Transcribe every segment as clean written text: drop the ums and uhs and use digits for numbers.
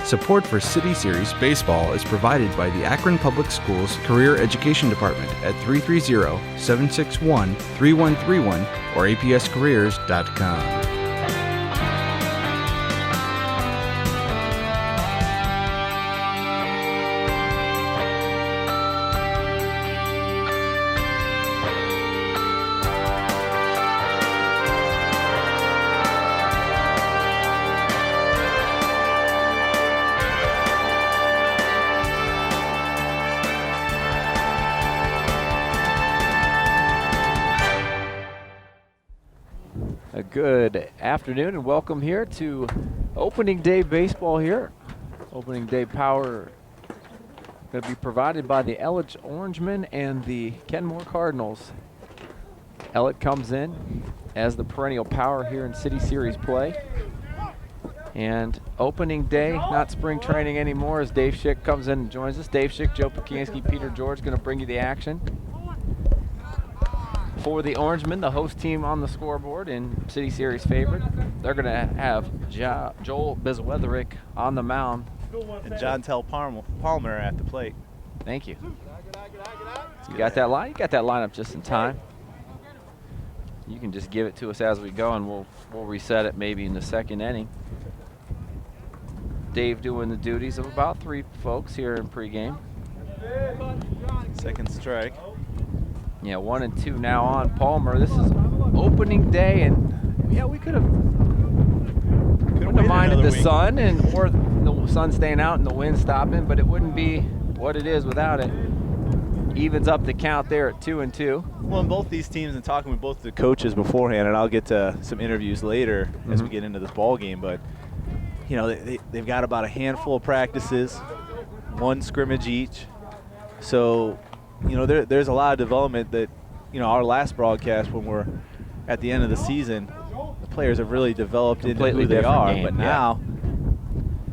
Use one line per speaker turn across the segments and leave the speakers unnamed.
Support for City Series Baseball is provided by the Akron Public Schools Career Education Department at 330-761-3131 or apscareers.com.
Good afternoon and welcome here to opening day baseball here. Opening day power going to be provided by the Ellet Orangemen and the Kenmore Cardinals. Ellet comes in as the perennial power here in City Series play. And opening day, not spring training anymore, as Dave Schick comes in and joins us. Dave Schick, Joe Pakinski, Peter George going to bring you the action. For the Orangemen, the host team on the scoreboard in City Series favorite, they're going to have Joel Bezweatherick on the mound.
And John Tell Palmer at the plate.
Thank you. So you got that line? You got that lineup just in time. You can just give it to us as we go, and we'll reset it maybe in the second inning. Dave doing the duties of about 3 folks here in pregame.
Second strike.
Yeah, 1 and 2 now on Palmer. This is opening day, and yeah, we could have minded the sun or the sun staying out and the wind stopping, but it wouldn't be what it is without it. Evens up the count there at 2 and 2.
Well, in both these teams, and talking with both the coaches beforehand, and I'll get to some interviews later as we get into this ball game, but you know, they've got about a handful of practices, 1 scrimmage each, so. You know, there's a lot of development that, you know, our last broadcast when we're at the end of the season, the players have really developed into who they are. Game, but now,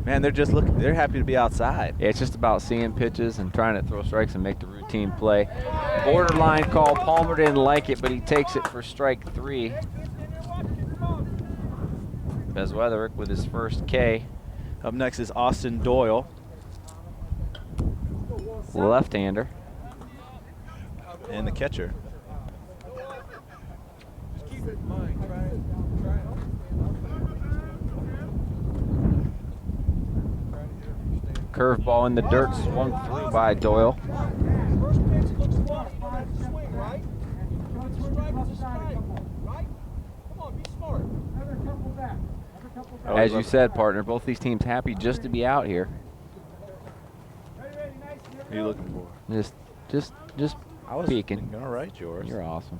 man, they're happy to be outside.
Yeah, it's just about seeing pitches and trying to throw strikes and make the routine play. Borderline call. Palmer didn't like it, but he takes it for strike 3. Bezweatherick with his first K.
Up next is Austin Doyle.
Left-hander.
And the catcher.
Curveball in the dirt, swung through by Doyle. As you said, partner, both these teams happy just to be out here.
What are you looking for?
Just
I was
peeking.
All right, George.
You're awesome.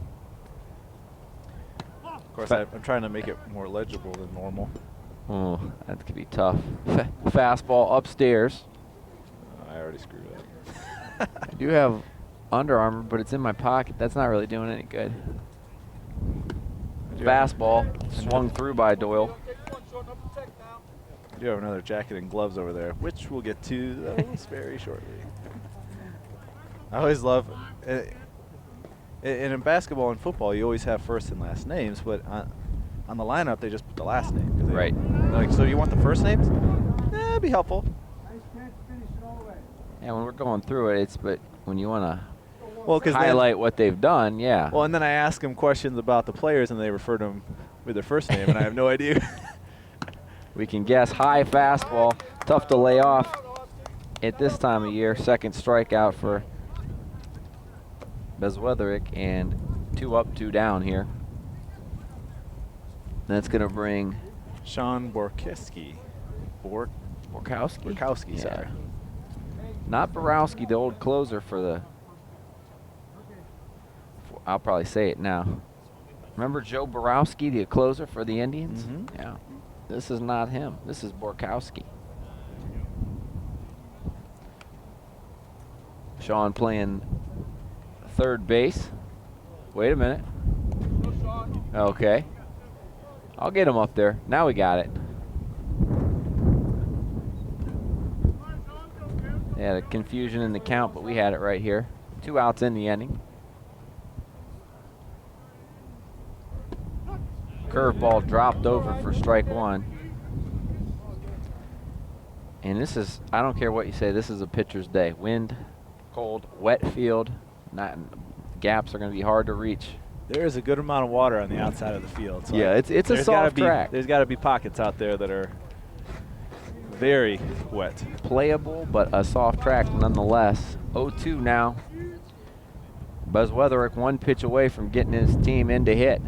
Of course, I'm trying to make it more legible than normal.
Oh, that could be tough. Fastball upstairs.
I already screwed up.
I do have Under Armour, but it's in my pocket. That's not really doing any good. Fastball swung through by Doyle.
I do have another jacket and gloves over there, which we'll get to those very shortly. I always love, and in basketball and football, you always have first and last names, but on the lineup, they just put the last name.
Right.
Like, so you want the first names? It'd be helpful.
Yeah, when we're going through it, but when you want to
highlight
what they've done, yeah.
Well, and then I ask them questions about the players, and they refer to them with their first name, and I have no idea.
We can guess high fastball, tough to lay off at this time of year. Second strikeout for Bezweatherick, and 2 up, 2 down here. That's going to bring
Sean Borkowski. Borkowski, sorry.
Not Borowski, the old closer for the. I'll probably say it now. Remember Joe Borowski, the closer for the Indians?
Mm-hmm.
Yeah. This is not him. This is Borkowski. Sean playing third base. Wait a minute. Okay. I'll get him up there. Now we got it. They had a confusion in the count, but we had it right here. 2 outs in the inning. Curveball dropped over for strike 1. And this is, I don't care what you say, this is a pitcher's day. Wind, cold, wet field. Gaps are going to be hard to reach.
There is a good amount of water on the outside of the field. So
yeah, it's a soft track.
There's got to be pockets out there that are very wet.
Playable, but a soft track nonetheless. 0-2 now. Buzz Weatherick 1 pitch away from getting his team into hit.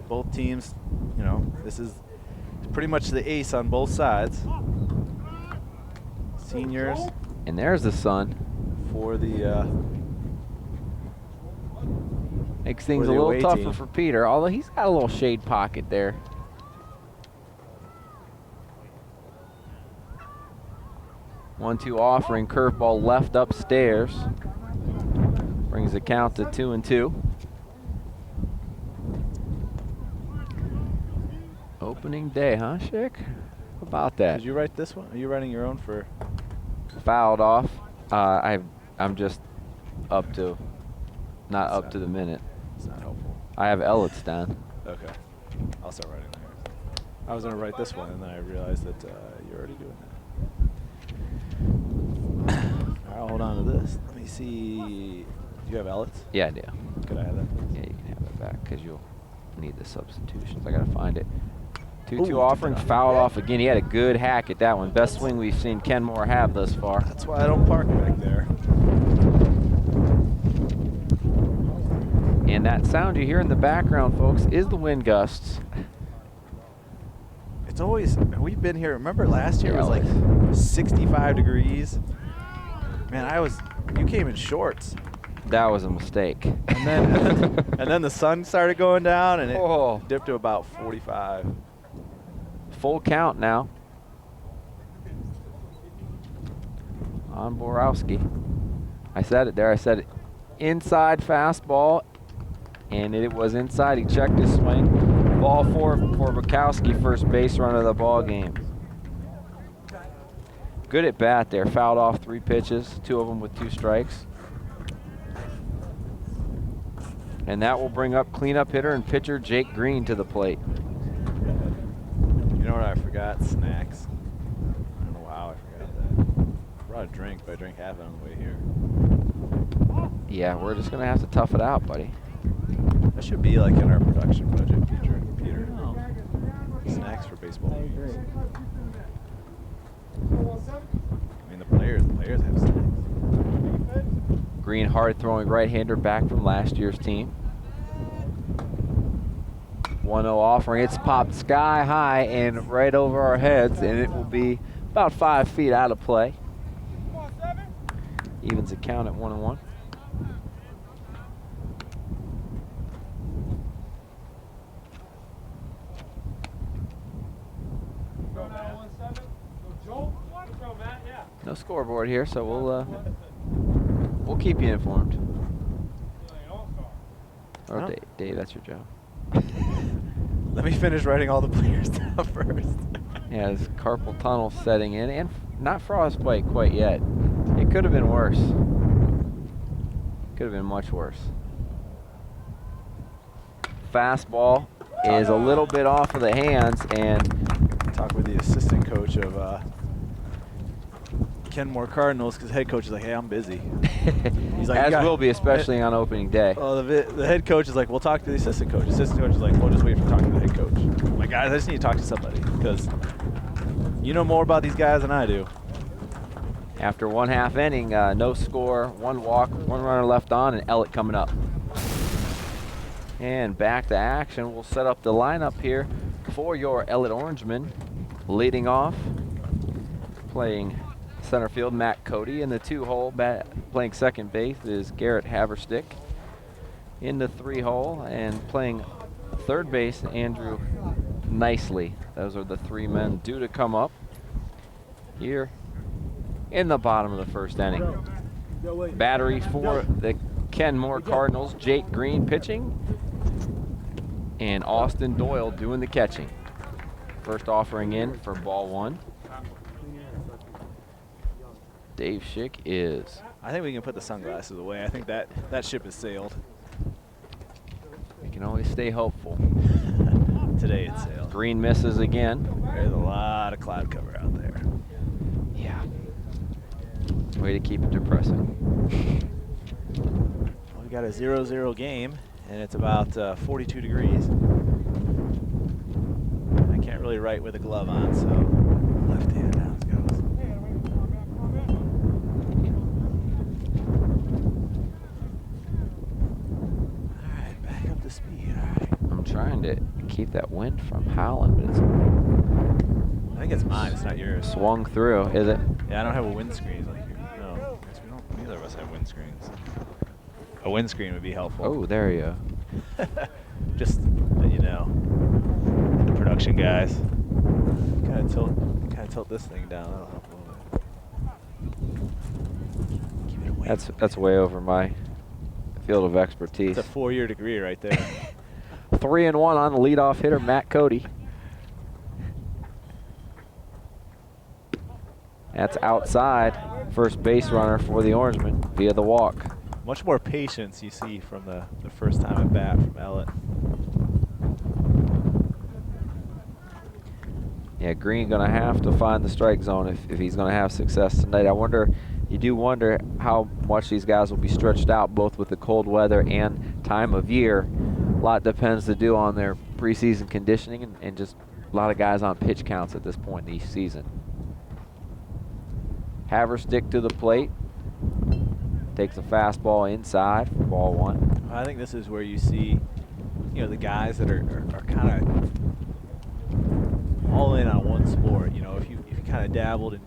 Both teams, you know, this is pretty much the ace on both sides. Seniors.
And there's the sun.
For the
makes things a little
away
tougher
team.
for Peter, although he's got a little shade pocket there. One-two offering, curveball left upstairs. Brings the count to 2-2. Opening day, huh, Schick? How about that?
Did you write this one? Are you writing your own for?
Fouled off. I'm just up to, not up to the minute.
It's not helpful.
I have Ellet's down.
Okay. I'll start writing there. I was going to write this one, and then I realized that you're already doing that. All right, hold on to this. Let me see. Do you have Ellet's?
Yeah, I do.
Could I have that?
Yeah, you can have it back because you'll need the substitutions. I got to find it. 2-2
Ooh,
offering, fouled off again. He had a good hack at that one. Best swing we've seen Kenmore have thus far.
That's why I don't park back there.
And that sound you hear in the background, folks, is the wind gusts.
It's always, we've been here, remember last year
Yeah,
it was like 65 degrees? Man, you came in shorts.
That was a mistake.
And then, and then the sun started going down and it dipped to about 45.
Full count now. On Borowski. I said it there. I said it. Inside fastball, and it was inside. He checked his swing. Ball four for Bukowski, first base run of the ball game. Good at bat there. Fouled off 3 pitches, 2 of them with 2 strikes. And that will bring up cleanup hitter and pitcher Jake Green to the plate.
You know what I forgot? Snacks. I don't know how I forgot that. I brought a drink, but I drank half it on the way here.
Yeah, we're just going to have to tough it out, buddy.
That should be like in our production budget, Peter. Snacks for baseball games. I mean, the players have snacks.
Green hard throwing right-hander back from last year's team. 1-0 offering. It's popped sky high and right over our heads, and it will be about 5 feet out of play. Evens the count at 1-1. No scoreboard here, so we'll keep you informed. Or Dave, that's your job.
Let me finish writing all the players down first.
Yeah, this carpal tunnel setting in, and not frostbite quite yet. It could have been worse. Could have been much worse. Fastball is a little bit off of the hands, and
Talk with the assistant coach of Kenmore Cardinals, because head coach is like, hey, I'm busy. He's like,
as will be, especially on opening day.
Well, the head coach is like, we'll talk to the assistant coach. The assistant coach is like, we'll just wait for talking to the head coach. I'm like, guys, I just need to talk to somebody because you know more about these guys than I do.
After 1/2 inning, no score, 1 walk, 1 runner left on, and Ellet coming up. And back to action. We'll set up the lineup here for your Ellet Orangemen. Leading off, playing center field, Matt Cody. In the 2-hole, playing second base is Garrett Haverstick. In the 3-hole, and playing third base, Andrew Nicely. Those are the 3 men due to come up here in the bottom of the 1st inning. Battery for the Kenmore Cardinals, Jake Green pitching, and Austin Doyle doing the catching. First offering in for ball 1. Dave Schick is.
I think we can put the sunglasses away. I think that ship has sailed.
We can always stay hopeful.
today it sailed.
Green misses again.
There's a lot of cloud cover out there.
Yeah. Way to keep it depressing.
Well, we got a 0-0 game, and it's about 42 degrees. I can't really write with a glove on, so left hand down goes. All right, back up to speed. All right.
I'm trying to keep that wind from howling, but it's
I think it's mine. It's not yours.
swung through. Is it?
Yeah, I don't have a windscreen like you. No, I guess we don't. Neither of us have windscreens. A windscreen would be helpful.
Oh, there you go.
Just let you know. The production guys. Kind of tilt this thing down. That'll help a little bit. Keep it away.
That's way over my field of expertise.
It's a 4-year degree right there.
3-1 on the leadoff hitter, Matt Cody. That's outside. First base runner for the Orangemen via the walk.
Much more patience you see from the first time at bat from Ellet.
Yeah, Green gonna have to find the strike zone if he's gonna have success tonight. You do wonder how much these guys will be stretched out, both with the cold weather and time of year. A lot depends to do on their preseason conditioning and just a lot of guys on pitch counts at this point in the season. Haverstick to the plate. Takes a fastball inside for ball one.
I think this is where you see, the guys that are kind of all in on one sport. If you kind of dabbled in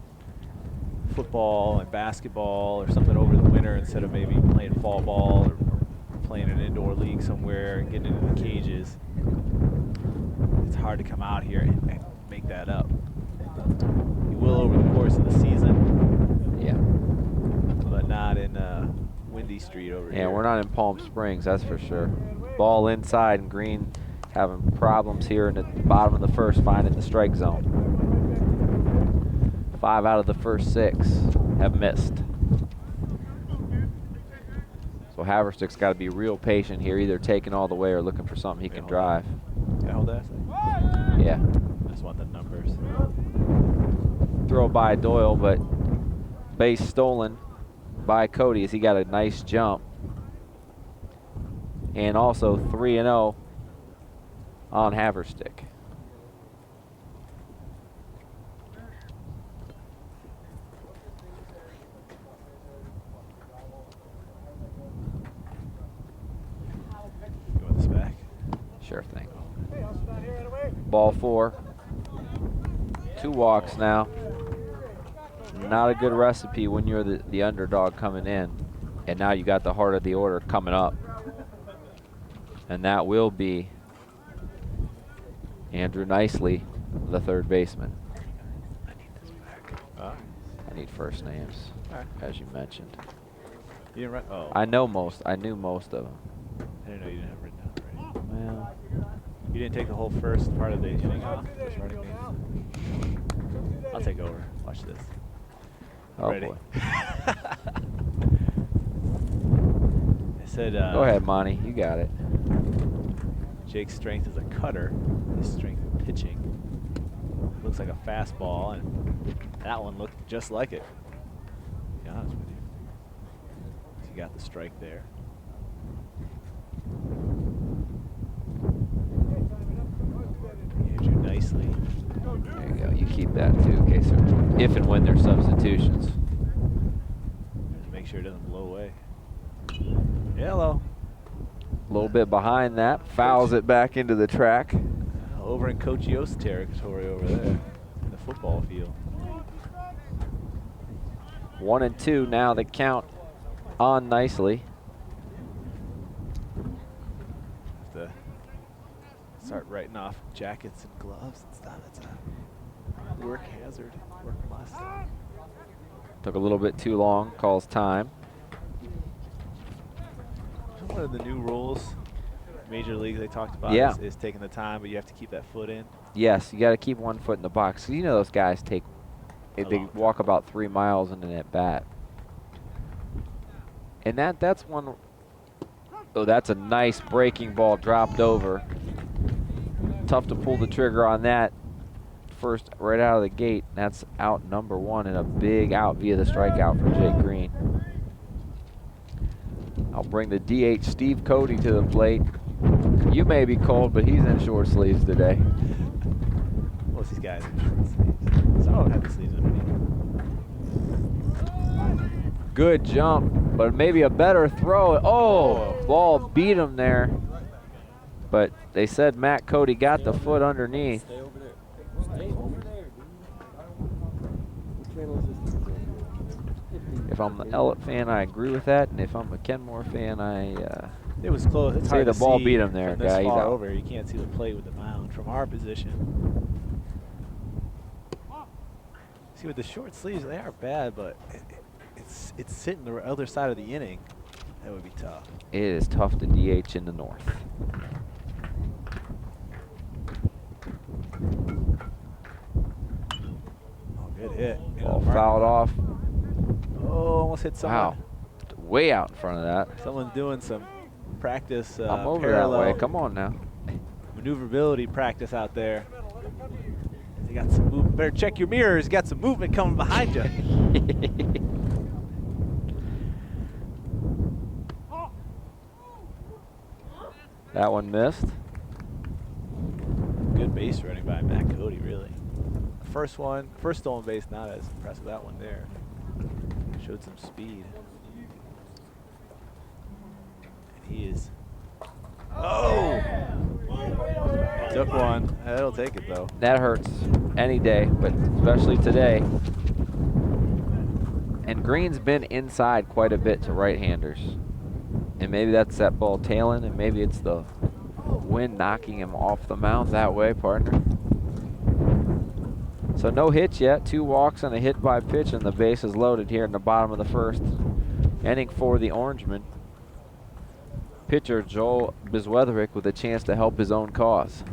football and basketball or something over the winter instead of maybe playing fall ball or playing an indoor league somewhere and getting into the cages, it's hard to come out here and make that up. You will over the course of the season.
Yeah.
But not in Windy Street over here.
Yeah, we're not in Palm Springs, that's for sure. Ball inside, and Green having problems here in the bottom of the first, finding the strike zone. 5 out of the first 6 have missed. So Haverstick's got to be real patient here, either taking all the way or looking for something he can drive.
Yeah, hold that.
Yeah.
I just want the numbers.
Throw by Doyle, but base stolen by Cody as he got a nice jump. And also 3-0 on Haverstick.
You want this back?
Sure thing. Ball 4. 2 walks now. Not a good recipe when you're the underdog coming in. And now you got the heart of the order coming up. And that will be Andrew Nicely, the third baseman.
I need this back.
I need first names, as you mentioned.
You didn't write? Oh.
I knew most of them.
I didn't know you didn't have it written down already.
Well,
You didn't take the whole first part of the inning off. First running game. I'll take over. Watch this.
oh
Ready?
boy.
I said.
Go ahead, Monty. You got it.
Jake's strength is a cutter. His strength in pitching. Looks like a fastball, and that one looked just like it. To be honest with you. So you got the strike there. Andrew Nicely.
There you go. You keep that too, in case if and when there's substitutions.
Make sure it doesn't blow away. Yellow.
A little bit behind that, fouls it back into the track.
Over in Coach Yost's territory over there in the football field.
1-2 now. The count on Nicely.
Have to start writing off jackets and gloves and stuff. It's a work hazard, work must.
Took a little bit too long. Calls time.
One of the new rules, Major League, they talked about is taking the time, but you have to keep that foot in.
Yes, you got to keep one foot in the box. You know those guys they walk about 3 miles in an at bat. And that's one. Oh, that's a nice breaking ball dropped over. tough to pull the trigger on that first right out of the gate. That's out number 1 and a big out via the strikeout for Jake Green. I'll bring the DH Steve Cody to the plate. You may be cold, but he's in short sleeves today.
Most of these guys in short sleeves. Some of them have the sleeves underneath.
Good jump, but maybe a better throw. Oh, ball beat him there. But they said Matt Cody got the foot underneath.
Stay over there. Stay over there, dude.
If I'm an Ellet fan, I agree with that, and if I'm a Kenmore fan,
It was close. It's
say
hard
the
to
ball
see
beat him there,
from this
guy. He's
far
out.
over. You can't see the plate with the mound from our position. See, with the short sleeves, they are bad, but it's sitting the other side of the inning. That would be tough.
It is tough to DH in the north.
Oh, good hit.
Ball fouled off.
Oh, almost hit someone.
Wow, way out in front of that.
Someone's doing some practice
I'm over
parallel
that way. Come on now.
maneuverability practice out there. You got some movement. Better check your mirrors. You got some movement coming behind you.
That one missed.
Good base running by Matt Cody, really. First stolen base, not as impressive. That one there showed some speed. And he is. Oh! Took one. That'll take it, though.
That hurts any day, but especially today. And Green's been inside quite a bit to right-handers. And maybe that's that ball tailing, and maybe it's the wind knocking him off the mound that way, partner. So no hits yet, 2 walks and a hit by pitch, and the base is loaded here in the bottom of the first inning for the Orangemen. Pitcher Joel Biswetherick with a chance to help his own cause.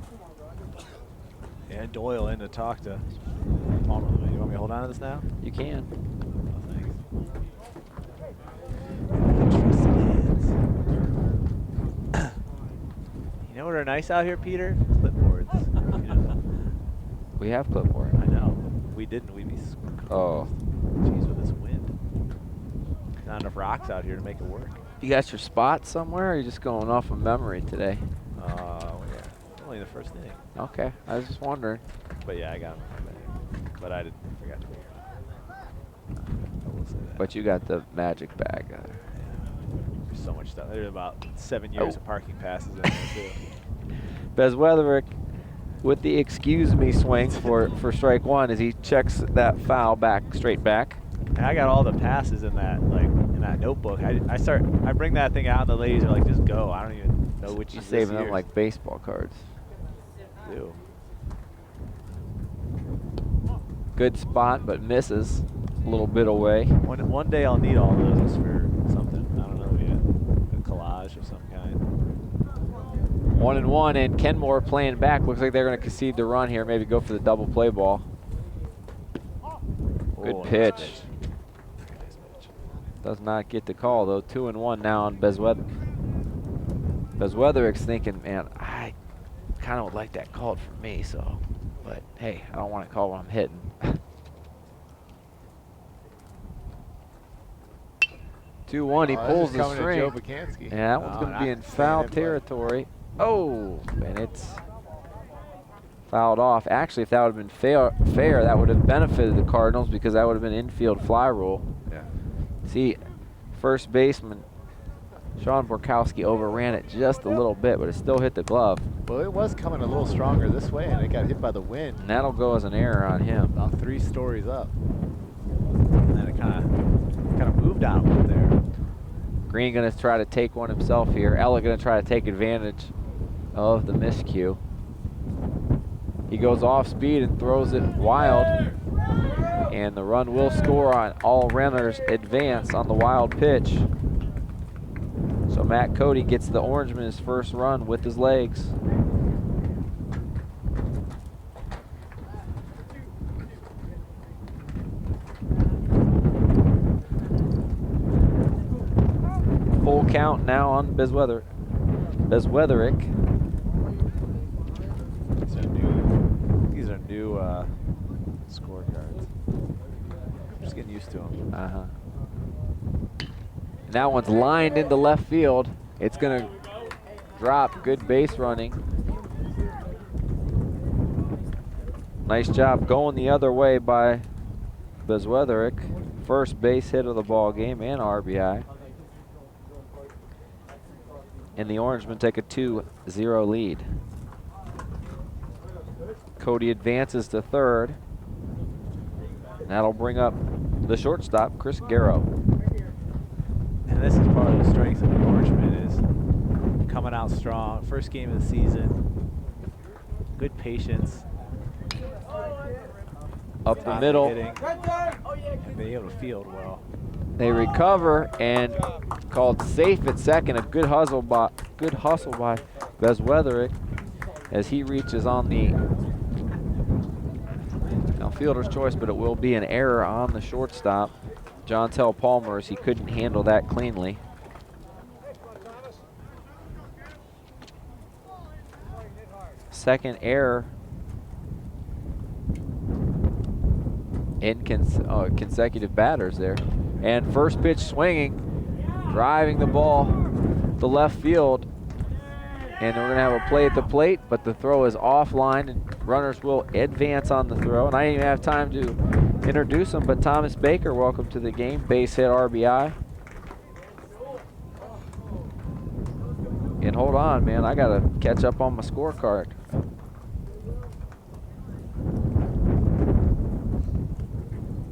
And Doyle in to talk to Palmer. You want me to hold on to this now?
You can.
Oh, thanks. Interesting hands. You know what are nice out here, Peter? Clipboards. You know,
We have clipboard.
I know. If we didn't, we'd be
Oh.
jeez with this wind. Not enough rocks out here to make it work.
You got your spot somewhere, or are you just going off of memory today?
Yeah. Only the first inning.
Okay, I was just wondering.
But yeah, I got him. But I forgot to. I will say that.
But you got the magic bag.
There's so much stuff. There's about 7 years of parking passes in there too.
Besweatherick with the excuse me swing for strike 1 as he checks that foul back, straight back.
And I got all the passes in that notebook. I bring that thing out and the ladies are like, just go. I don't even know which
Just
is
saving
this
them
year's.
like baseball cards.
Ew.
Good spot, but misses a little bit away.
One day I'll need all those for something. I don't know yet. A collage of some kind.
1-1, and Kenmore playing back. Looks like they're going to concede the run here. Maybe go for the double play ball. Good
Oh,
pitch.
nice pitch. Nice pitch.
Does not get the call though. 2-1 now on Besweatherick. Besweatherick's thinking, man, I kind of would like that called for me. So, but hey, I don't want to call when I'm hitting. 2-1. He pulls the string.
Joe Bukansky.
Yeah, that one's going to be in foul territory. Oh, and it's fouled off. Actually, if that would have been fair, that would have benefited the Cardinals because that would have been infield fly rule.
Yeah.
See, first baseman Sean Borkowski overran it just a little bit, but it still hit the glove.
Well, it was coming a little stronger this way, and it got hit by the wind.
And that'll go as an error on him.
About 3 stories up.
And then it kind of moved out a little there.
Green going to try to take one himself here. Ellet going to try to take advantage of the miscue. He goes off speed and throws it wild. And the run will score on all runners advance on the wild pitch. So Matt Cody gets the Orangemen his first run with his legs. Full count now on Besweatherick.
These are new scorecards. Just getting used to them.
Uh-huh. And that one's lined into left field. It's going to drop. Good base running. Nice job going the other way by Bezweatherick. First base hit of the ball game and RBI. And the Orangemen take a 2-0 lead. Cody advances to third. And that'll bring up the shortstop, Chris Garrow.
And this is part of the strength of the Orangemen is coming out strong. First game of the season. Good patience.
Up the middle.
Hitting. Being able to field well.
They recover and called safe at second. A good hustle by Bezweatherick as he reaches on the fielder's choice, but it will be an error on the shortstop, Jontel Palmer, as he couldn't handle that cleanly. Second error in consecutive batters there. And first pitch swinging, driving the ball to left field. And we're going to have a play at the plate, but the throw is offline, and runners will advance on the throw. And I didn't even have time to introduce him, but Thomas Baker, welcome to the game. Base hit RBI. And hold on, man, I got to catch up on my scorecard.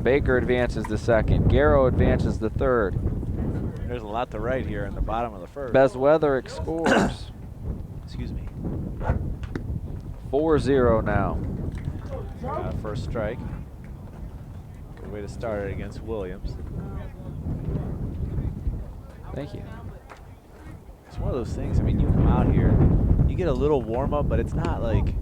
Baker advances to second. Garrow advances to third.
There's a lot to write here in the bottom of the first.
Bezweatherick scores.
Excuse me.
4-0 now.
First strike. Good way to start it against Williams.
Thank you.
It's one of those things. I mean, you come out here, you get a little warm up, but it's not like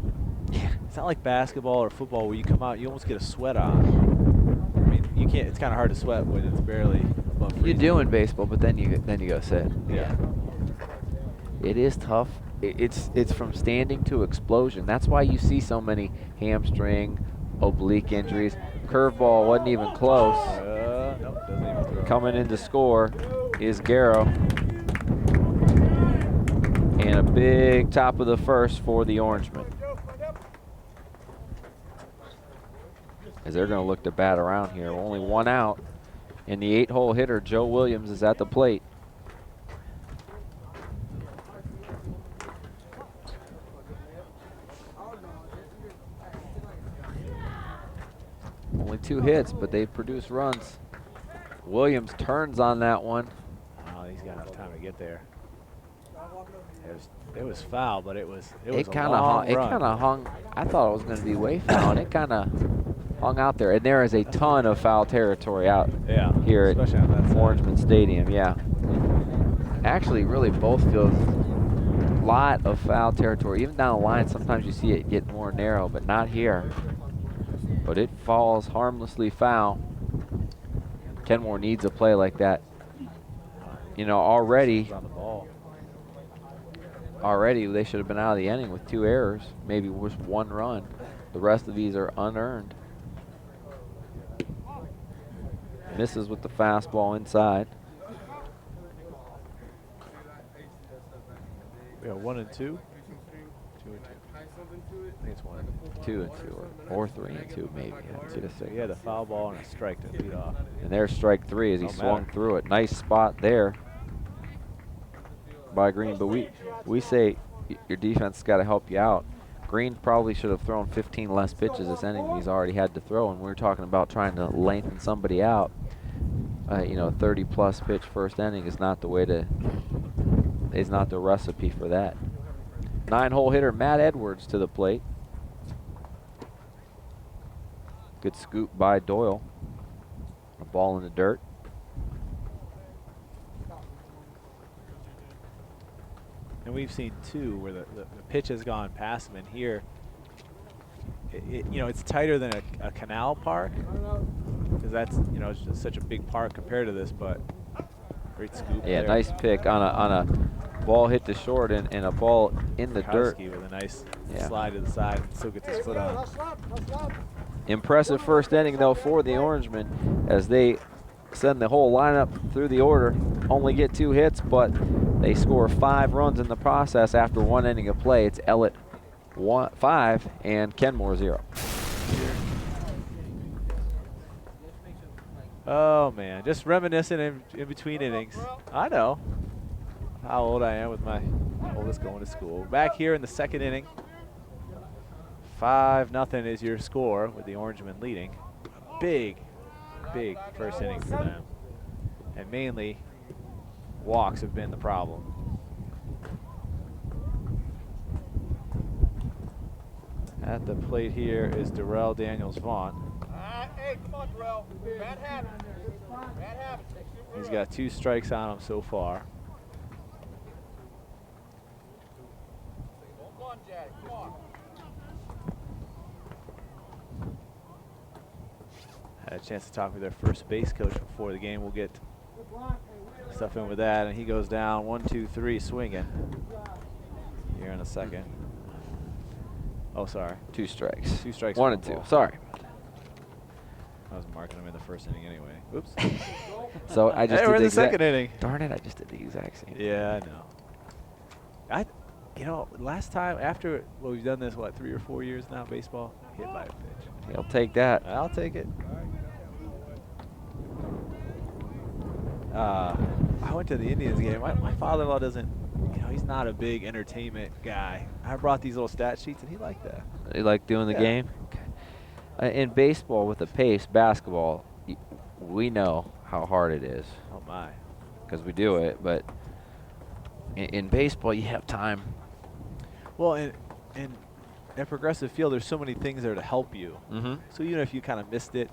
basketball or football where you come out, you almost get a sweat on. I mean, you can't. It's kind of hard to sweat when it's barely above freezing.
You do in baseball, but then you go sit.
Yeah.
It is tough. It's from standing to explosion. That's why you see so many hamstring, oblique injuries. Curveball wasn't even close.
Nope, doesn't even throw.
Coming in to score is Garrow. And a big top of the first for the Orangemen. As they're going to look to bat around here. Only one out. And the 8-hole hitter, Joe Williams, is at the plate. Only 2 hits, but they produce runs. Williams turns on that one.
Oh, he's got enough time to get there. It was foul, but it was a
It kind
long
of
run.
hung. I thought it was going to be way foul, and it kind of hung out there. And there is a ton of foul territory out here at
especially on that side.
Orangemen Stadium. Yeah. Actually, really both fields, a lot of foul territory. Even down the line, sometimes you see it get more narrow, but not here. But it falls harmlessly foul. Kenmore needs a play like that. You know, already
On the ball.
they should have been out of the inning with 2 errors, maybe just 1 run. The rest of these are unearned. Misses with the fastball inside.
We got 1 and 2. 2 and 2. I think it's 1 and
2 and 2, or 3 and 2 maybe.
So he had a foul ball and a strike to lead off.
And there's strike 3 as he
Don't
swung
matter.
through it. Nice spot there by Green, but we say your defense has got to help you out. Green probably should have thrown 15 less pitches this inning than he's already had to throw, and we're talking about trying to lengthen somebody out. You know, 30-plus pitch first inning is not the way to. Is not the recipe for that. 9-hole hitter Matt Edwards to the plate. Good scoop by Doyle. A ball in the dirt.
And we've seen 2 where the pitch has gone past him, and here, you know, it's tighter than a canal park, because that's, you know, it's just such a big park compared to this, but great scoop
Yeah,
there.
nice pick on a Ball hit the short and a ball in the dirt.
Kowski with a nice
Yeah.
slide to the side and still gets his foot on.
Impressive first inning, though, for the Orangemen as they send the whole lineup through the order. Only get 2 hits, but they score 5 runs in the process after 1 inning of play. It's Ellet 5 and Kenmore 0.
Oh, man. Just reminiscing in between innings. I know how old I am with my oldest going to school. Back here in the second inning. 5-0 is your score with the Orangemen leading. Big first inning for them. And mainly, walks have been the problem. At the plate here is Darrell Daniels-Vaughn.
Hey, come on, Darrell. Bad habit. Bad habit.
He's got 2 strikes on him so far.
Come on, Jack. Come on.
Had a chance to talk with their first base coach before the game. We'll get stuff in with that, and he goes down 1-2-3 swinging here in a second. Oh, sorry.
2 strikes.
2 strikes.
1 and 2. Sorry.
I was marking him in the first inning anyway. Oops.
So I just
Hey,
did
we're in the
exact-
second inning.
Darn it! I just did the exact same.
Yeah, I know. You know, last time after we've done this, what, 3 or 4 years now, baseball, hit by a pitch.
He'll take that.
I'll take it. I went to the Indians game. My father-in-law doesn't, you know, he's not a big entertainment guy. I brought these little stat sheets, and he liked that.
You like doing the
Yeah.
game? Okay. In baseball, with the pace, basketball, we know how hard it is
Oh, my.
because we do it. But in baseball, you have time.
Well, and at Progressive Field, there's so many things there to help you.
Mm-hmm.
So even if you kind of missed it,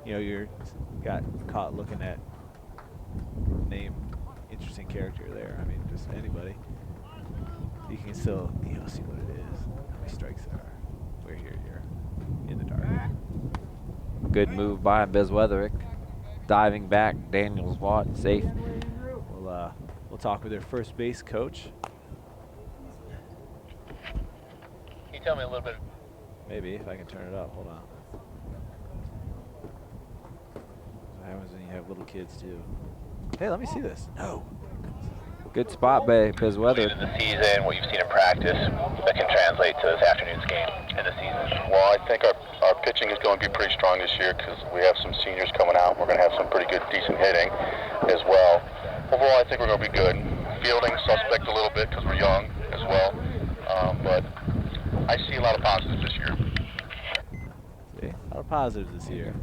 you know, you got caught looking at name interesting character there. I mean, just anybody. You can still, you know, see what it is, how many strikes there are. Where you're in the dark.
Good move by Bezweatherick. Diving back, Daniels-Vaughn safe.
We'll talk with their first base coach.
Can you tell me a little bit?
Maybe if I can turn it up. Hold on. What happens when you have little kids too? Hey, let me see this. No.
Good spot by
In
Bezweatherick.
the season, what you've seen in practice, that can translate to this afternoon's game in the season. Well, I think our pitching is going to be pretty strong this year because we have some seniors coming out. We're going to have some pretty good, decent hitting as well. Overall, I think we're going to be good. Fielding suspect a little bit because we're young as well, but I see a lot of positives this year.
See, a lot of positives this year.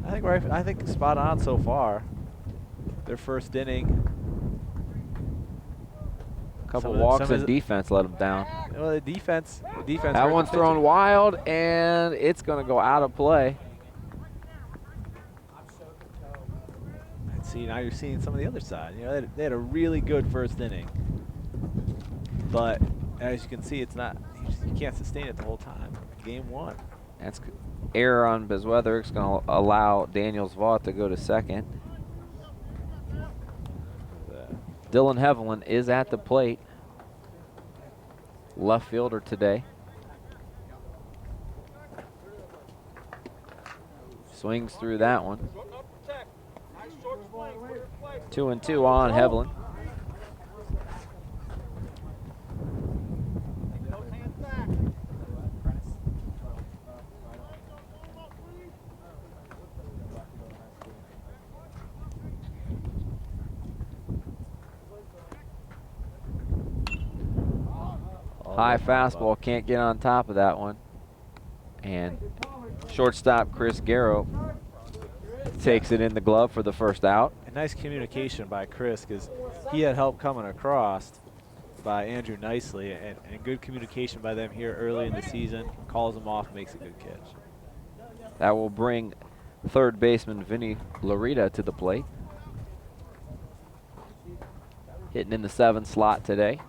I think spot on so far. Their first inning.
Couple
Some of
walks
the-
and defense let him down.
Well, the defense.
That one's thrown wide, and it's going to go out of play.
And see, now you're seeing some of the other side. You know, they had a really good first inning, but as you can see, it's not. You can't sustain it the whole time. Game 1.
That's error on Bezweatherick's going to allow Daniels-Vaughn to go to second. Dylan Hevelin is at the plate. Left fielder today. Swings through that one. 2-2 on Hevelin. High fastball, can't get on top of that one. And shortstop Chris Garrow takes it in the glove for the first out.
A nice communication by Chris because he had help coming across by Andrew Nicely, and good communication by them here early in the season. Calls him off, makes a good catch.
That will bring third baseman Vinny Larita to the plate. Hitting in the 7th slot today.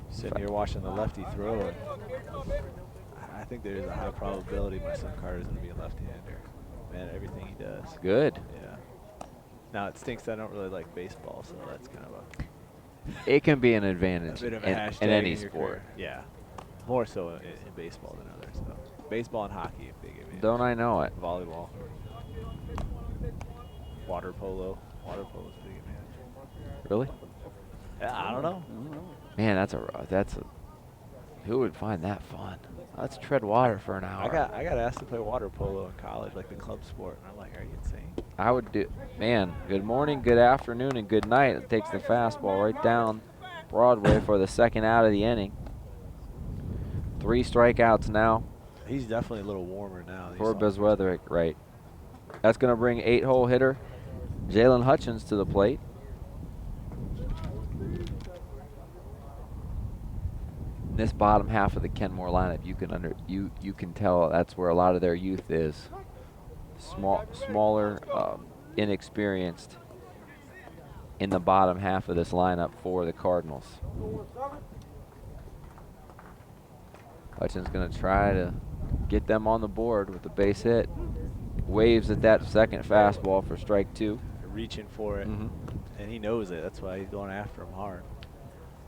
Sitting here watching the lefty throw, and I
think there's a high probability my son Carter's going to be a left-hander. Man, everything he does.
Good.
Yeah. Now, it stinks that I don't really like baseball, so that's kind of
It can be an
a
advantage
bit of a
in
hashtag
any
in your
sport.
career. Yeah. More so in baseball than others. So. Baseball and hockey, big advantage.
Don't I know it?
Volleyball. Water polo. Water polo is a big advantage.
Really?
Yeah, I don't know.
Man, that's a. Who would find that fun? Let's tread water for an hour.
I got asked to play water polo in college, like the club sport, and I'm like, are you insane?
I would do. Man, good morning, good afternoon, and good night. It takes the fastball right down Broadway for the second out of the inning. 3 strikeouts now
He's definitely a little warmer now.
for Bezweatherick, right? That's going to bring 8-hole hitter Jalen Hutchins to the plate. This bottom half of the Kenmore lineup, you can tell that's where a lot of their youth is. Smaller, inexperienced in the bottom half of this lineup for the Cardinals. Hutchins going to try to get them on the board with the base hit. Waves at that second fastball for strike 2.
Reaching for it, and he knows it. That's why he's going after him hard.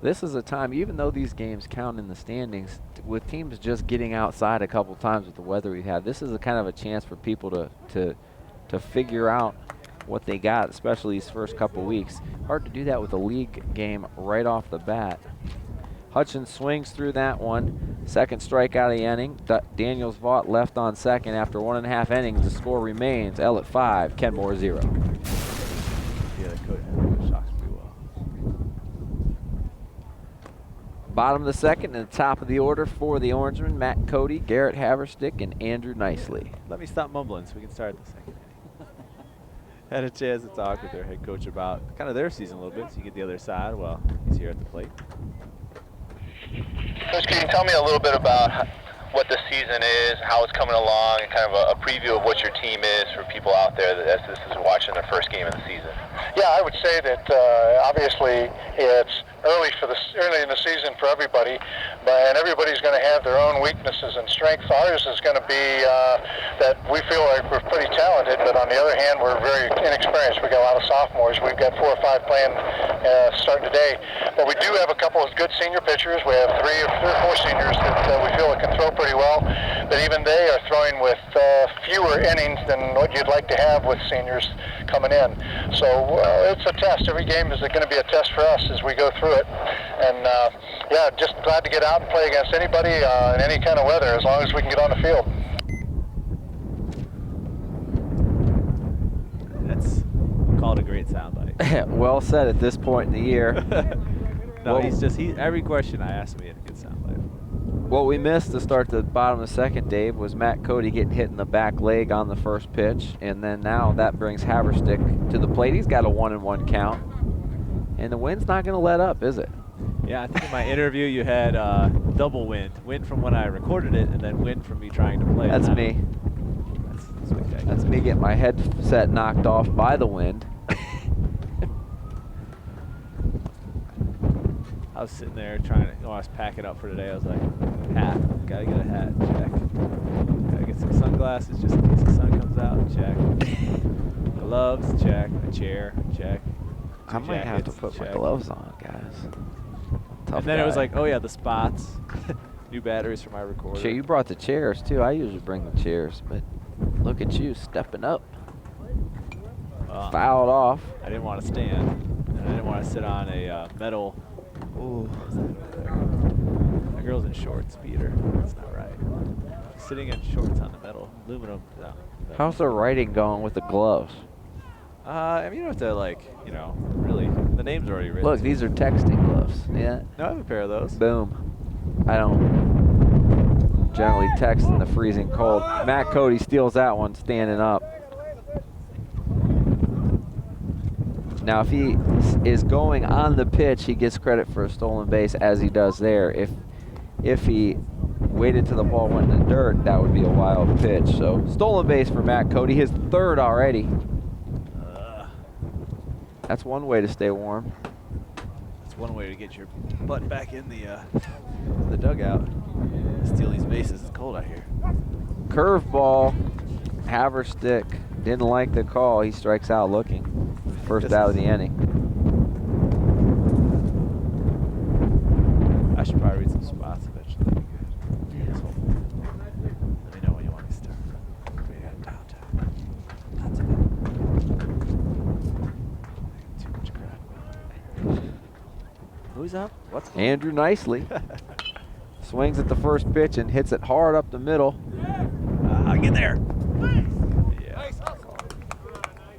This is a time, even though these games count in the standings, with teams just getting outside a couple times with the weather we've had, this is a kind of a chance for people to figure out what they got, especially these first couple weeks. Hard to do that with a league game right off the bat. Hutchins swings through that one. Second strikeout of the inning. Daniels Vaught left on second after 1.5 innings. The score remains Ellet 5, Kenmore 0.
Yeah, the coach shocks pretty well.
Bottom of the second and the top of the order for the Orangemen, Matt Cody, Garrett Haverstick, and Andrew Nicely.
Let me stop mumbling so we can start the second inning. Had a chance to talk with their head coach about kind of their season a little bit, so you get the other side while he's here at the plate.
Coach, can you tell me a little bit about what the season is, how it's coming along, and kind of a preview of what your team is for people out there that this is watching their first game of the season?
Yeah, I would say that obviously it's early in the season for everybody, and everybody's going to have their own weaknesses and strengths. Ours is going to be that we feel like we're pretty talented, but on the other hand, we're very inexperienced. We got a lot of sophomores. We've got 4 or 5 playing starting today, but we do have a couple of good senior pitchers. We have 3 or 4 seniors that we feel can throw pretty well, but even they are throwing with fewer innings than what you'd like to have with seniors coming in. So it's a test. Every game is going to be a test for us as we go through it. And yeah, just glad to get out and play against anybody in any kind of weather as long as we can get on the field.
That's called a great soundbite.
Well said at this point in the year.
No, every question I asked him, he had a good soundbite.
What we missed to start the bottom of the second, Dave, was Matt Cody getting hit in the back leg on the first pitch, and then now that brings Haverstick to the plate. He's got a 1-1 count, and the wind's not going to let up, is it?
Yeah, I think in my interview you had double wind. Wind from when I recorded it, and then wind from me trying to play.
That's me.
That's spectacular.
That's me getting my headset knocked off by the wind.
I was sitting there trying to, I was packing up for today. I was like, hat, gotta get a hat, check. Gotta get some sunglasses just in case the sun comes out, check. Gloves, check. A chair, check.
I might have to put my gloves on, guys. Tough
And then
guy.
it was like, oh yeah, the spots. New batteries for my recorder.
Sure, you brought the chairs too. I usually bring the chairs, but look at you stepping up. Fouled off.
I didn't want to stand, and I didn't want to sit on a metal. Ooh, that girl's in shorts, Peter. That's not right. Sitting in shorts on the metal aluminum. No.
How's the writing going with the gloves?
I mean, you don't have to really. The name's already written.
Look, these are texting gloves. Yeah.
No, I have a pair of those.
Boom. I don't generally text in the freezing cold. Matt Cody steals that one standing up. Now, if he is going on the pitch, he gets credit for a stolen base, as he does there. If he waited till the ball went in the dirt, that would be a wild pitch. So, stolen base for Matt Cody, his 3rd already. That's one way to stay warm.
That's one way to get your butt back in the dugout. Steal these bases. It's cold out here.
Curveball. Haverstick didn't like the call. He strikes out looking. First out of the inning.
I should probably read some spots eventually. Yeah. So, let me know when you want me to start. Too much crap. Who's up? What's going on?
Andrew Nicely swings at the first pitch and hits it hard up the middle.
Get there. Yeah.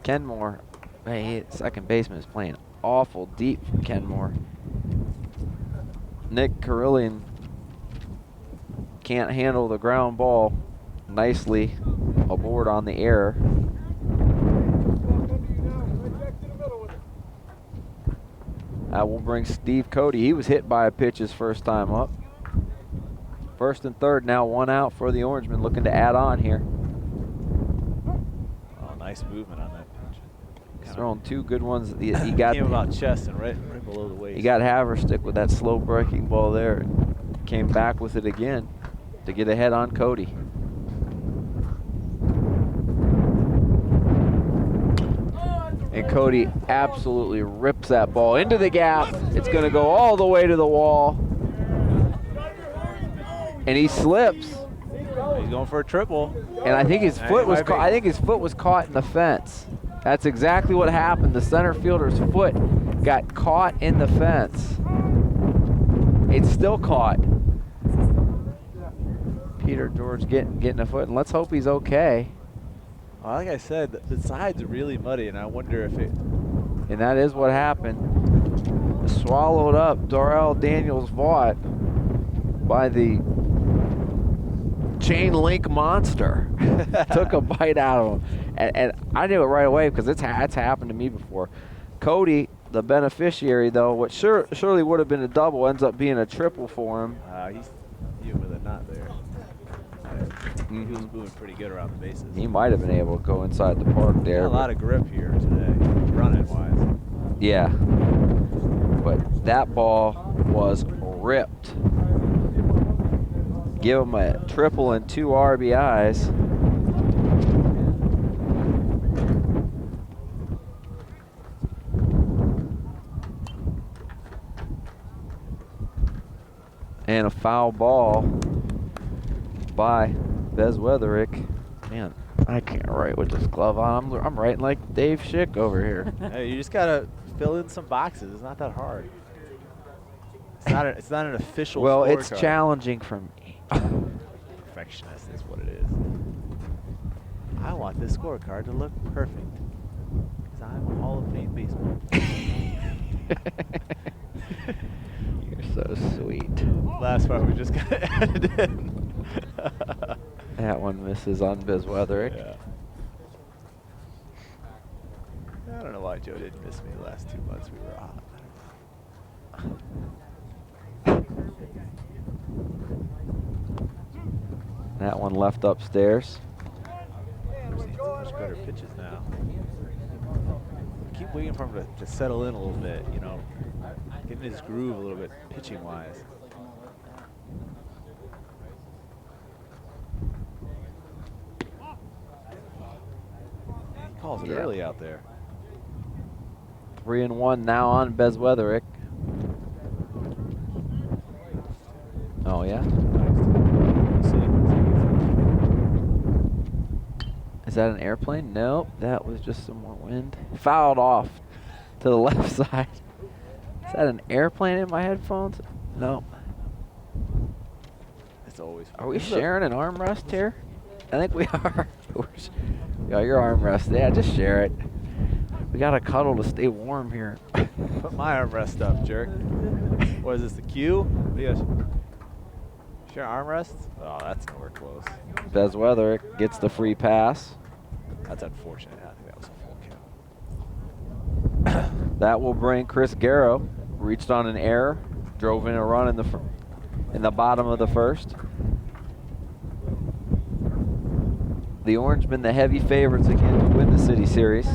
Kenmore, hey, second baseman is playing awful deep for Kenmore. Nick Carillion can't handle the ground ball. Nicely aboard on the air. That will bring Steve Cody. He was hit by a pitch his first time up. First and third, now 1 out for the Orangemen, looking to add on here.
Oh, nice movement on that pitch.
He's thrown 2 good ones. He got
came about chest and right below the waist.
He got Haverstick with that slow breaking ball there. Came back with it again to get ahead on Cody. And Cody absolutely rips that ball into the gap. It's going to go all the way to the wall. And he slips.
He's going for a triple.
And I think his foot was caught. I think his foot was caught in the fence. That's exactly what happened. The center fielder's foot got caught in the fence. It's still caught. Peter George getting a foot, and let's hope he's okay.
Well, like I said, the side's really muddy, and I wonder if it.
And that is what happened. Swallowed up Darrell Daniels Vaught by the chain link monster. Took a bite out of him. And I knew it right away because it's happened to me before. Cody, the beneficiary, though, what surely would have been a double, ends up being a triple for him.
He's with a knot there. He was moving pretty good around the bases.
He might have been able to go inside the park there.
Got a lot of grip here today, running-wise.
Yeah. But that ball was ripped. Give him a triple and 2 RBIs. And a foul ball by Bez Weatherick. Man, I can't write with this glove on. I'm writing like Dave Schick over here.
Hey, you just gotta fill in some boxes. It's not that hard. It's not an official.
Well, it's
scorecard.
challenging for me.
Perfectionist is what it is. I want this scorecard to look perfect. Because I'm a Hall of Fame baseball.
You're so sweet.
Last part we just got added in.
That one misses on Biz Weatherick.
Yeah. I don't know why Joe didn't miss me the last 2 months we were on.
That one left upstairs.
Much better pitches now. Keep waiting for him to settle in a little bit, you know, get in his groove a little bit, pitching wise. He calls it early out there.
3-1 now on Bez Weatherick. Oh yeah. Is that an airplane? Nope, that was just some more wind. Fouled off to the left side. Is that an airplane in my headphones? Nope.
It's always fun.
Are we sharing an armrest here? I think we are. Yeah, your armrest. Yeah, just share it. We gotta cuddle to stay warm here.
Put my armrest up, jerk. What is this, the Q? Yes. Share armrests? Oh, that's nowhere close.
Bez Weatherick gets the free pass.
That's unfortunate. I think that was a full count.
That will bring Chris Garrow. Reached on an error, drove in a run in the bottom of the first. The Orangemen, the heavy favorites again to win the City Series.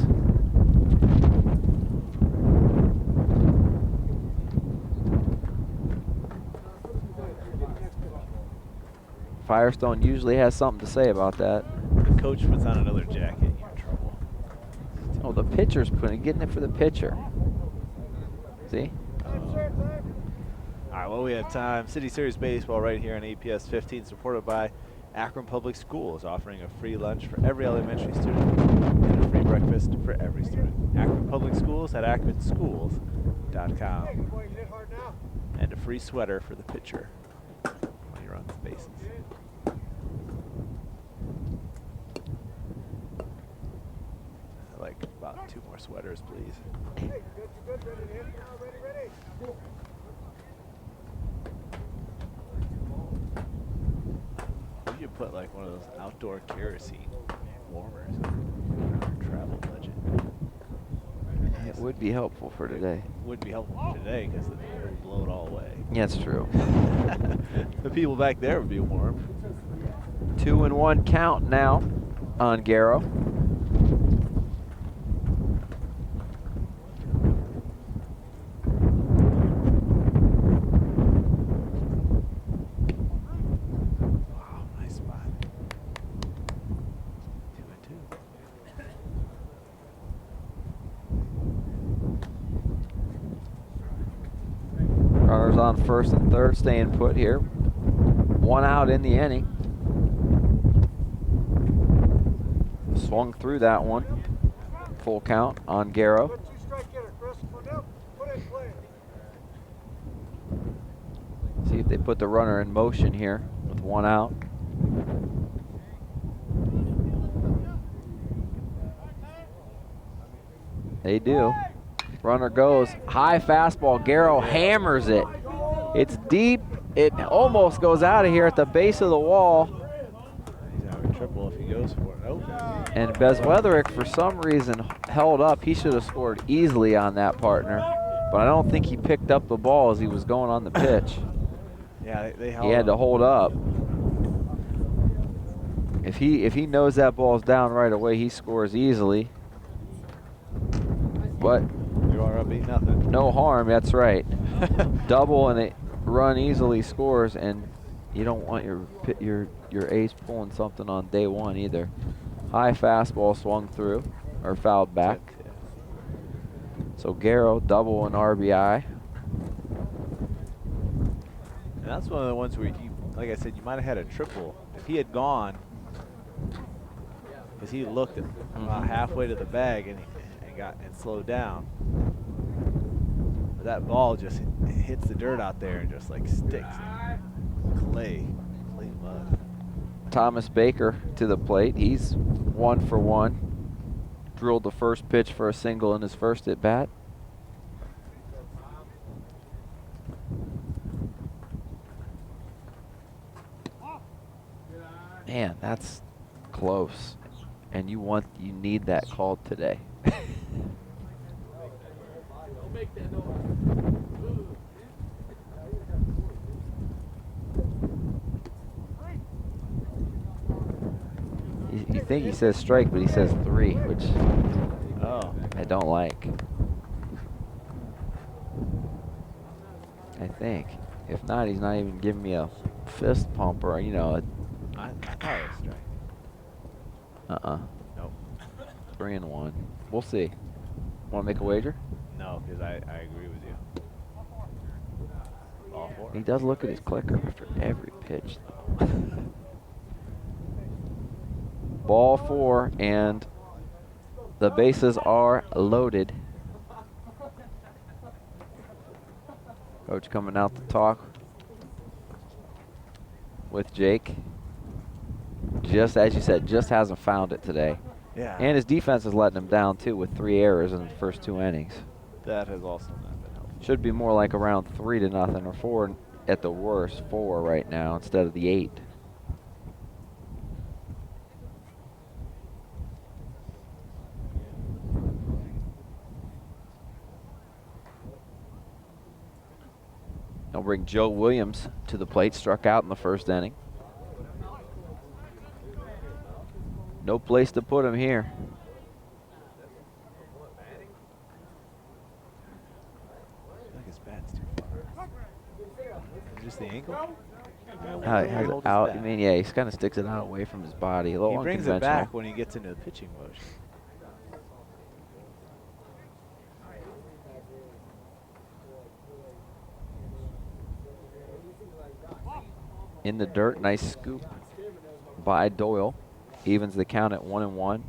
Firestone usually has something to say about that.
The coach puts on another jacket, you're in trouble.
Oh, the pitcher's getting it for the pitcher. See?
All right, well, we have time. City Series Baseball right here on APS 15, supported by Akron Public Schools, offering a free lunch for every elementary student and a free breakfast for every student. Akron Public Schools at akronschools.com. And a free sweater for the pitcher when he runs the bases. I'd like about 2 more sweaters, please. We could put like one of those outdoor kerosene warmers on our travel budget.
It would be helpful for today.
Would be helpful for today because it would blow it all away.
Yeah, that's true.
The people back there would be warm.
2-1 count now on Garrow.
Wow, nice spot.
2-2. Runners on first and third, staying put here. 1 out in the inning. Swung through that one. Full count on Garrow. See if they put the runner in motion here with 1 out. They do. Runner goes. High fastball. Garrow hammers it. It's deep. It almost goes out of here at the base of the wall.
He's out of triple if he goes for it. Nope.
And Bezweatherick, for some reason, held up. He should have scored easily on that, partner. But I don't think he picked up the ball as he was going on the pitch.
Yeah, they held
He had to hold up. If he knows that ball's down right away, he scores easily. But
You are up 8-0.
no harm, that's right. Double and it run easily scores, and you don't want your ace pulling something on day 1 either. High fastball swung through, or fouled back. So Garrow, double and RBI.
And that's one of the ones where you, like I said, you might have had a triple. If he had gone, because he looked at about halfway to the bag and slowed down. But that ball just hits the dirt out there and just like sticks in clay mud.
Thomas Baker to the plate. He's 1 for 1. Drilled the first pitch for a single in his first at bat. Man, that's close. And you need that called today. You think he says strike, but he says 3, which I don't like. I think. If not, he's not even giving me a fist pump or, you know.
I thought it was strike. Nope.
3-1. We'll see. Want to make a wager?
No, because I agree with you. All 4.
He does look at his clicker after every pitch, though. Ball 4, and the bases are loaded. Coach coming out to talk with Jake. Just as you said, just hasn't found it today.
Yeah.
And his defense is letting him down, too, with 3 errors in the first 2 innings.
That has also not been helpful.
Should be more like around 3-0 or 4 at the worst, 4 right now instead of the 8. They'll bring Joe Williams to the plate, struck out in the first inning. No place to put him here.
I think his bat's too far. Just the ankle?
Has it
Hold his
out. I
bat.
mean, yeah, he kind of sticks it out away from his body. A little
He brings it
unconventional.
back when he gets into the pitching motion.
In the dirt, nice scoop by Doyle. Evens the count at 1-1.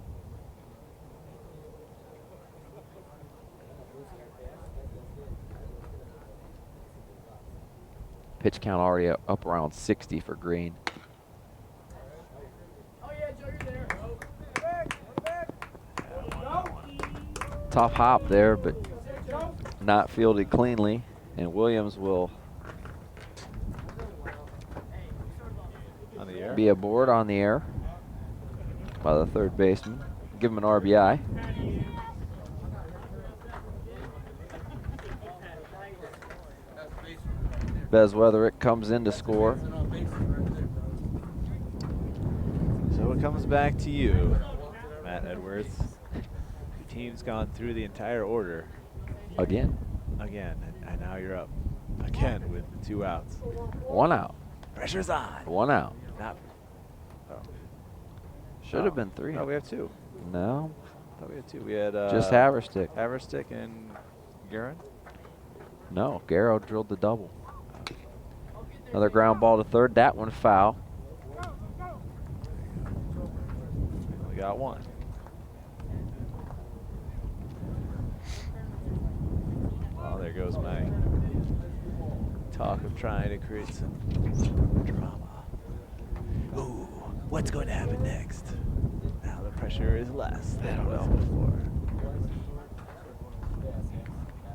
Pitch count already up around 60 for Green. Tough hop there, but not fielded cleanly. And Williams will
On the air.
be aboard on the air by the third baseman. Give him an RBI. Bezweatherick comes in to score.
So it comes back to you, Matt Edwards. Your team's gone through the entire order
Again.
again, and now you're up again with 2 outs.
1 out.
Pressure's on.
1 out.
Not. Oh.
Should have been 3.
No, we have 2.
No,
I thought we had 2. We had
just Haverstick.
Haverstick and Guerin.
No, Garrow drilled the double. Another ground ball to third. That one foul.
We got 1. Well, there goes my talk of trying to create some drama. Ooh, what's going to happen next? Now the pressure is less than it was before.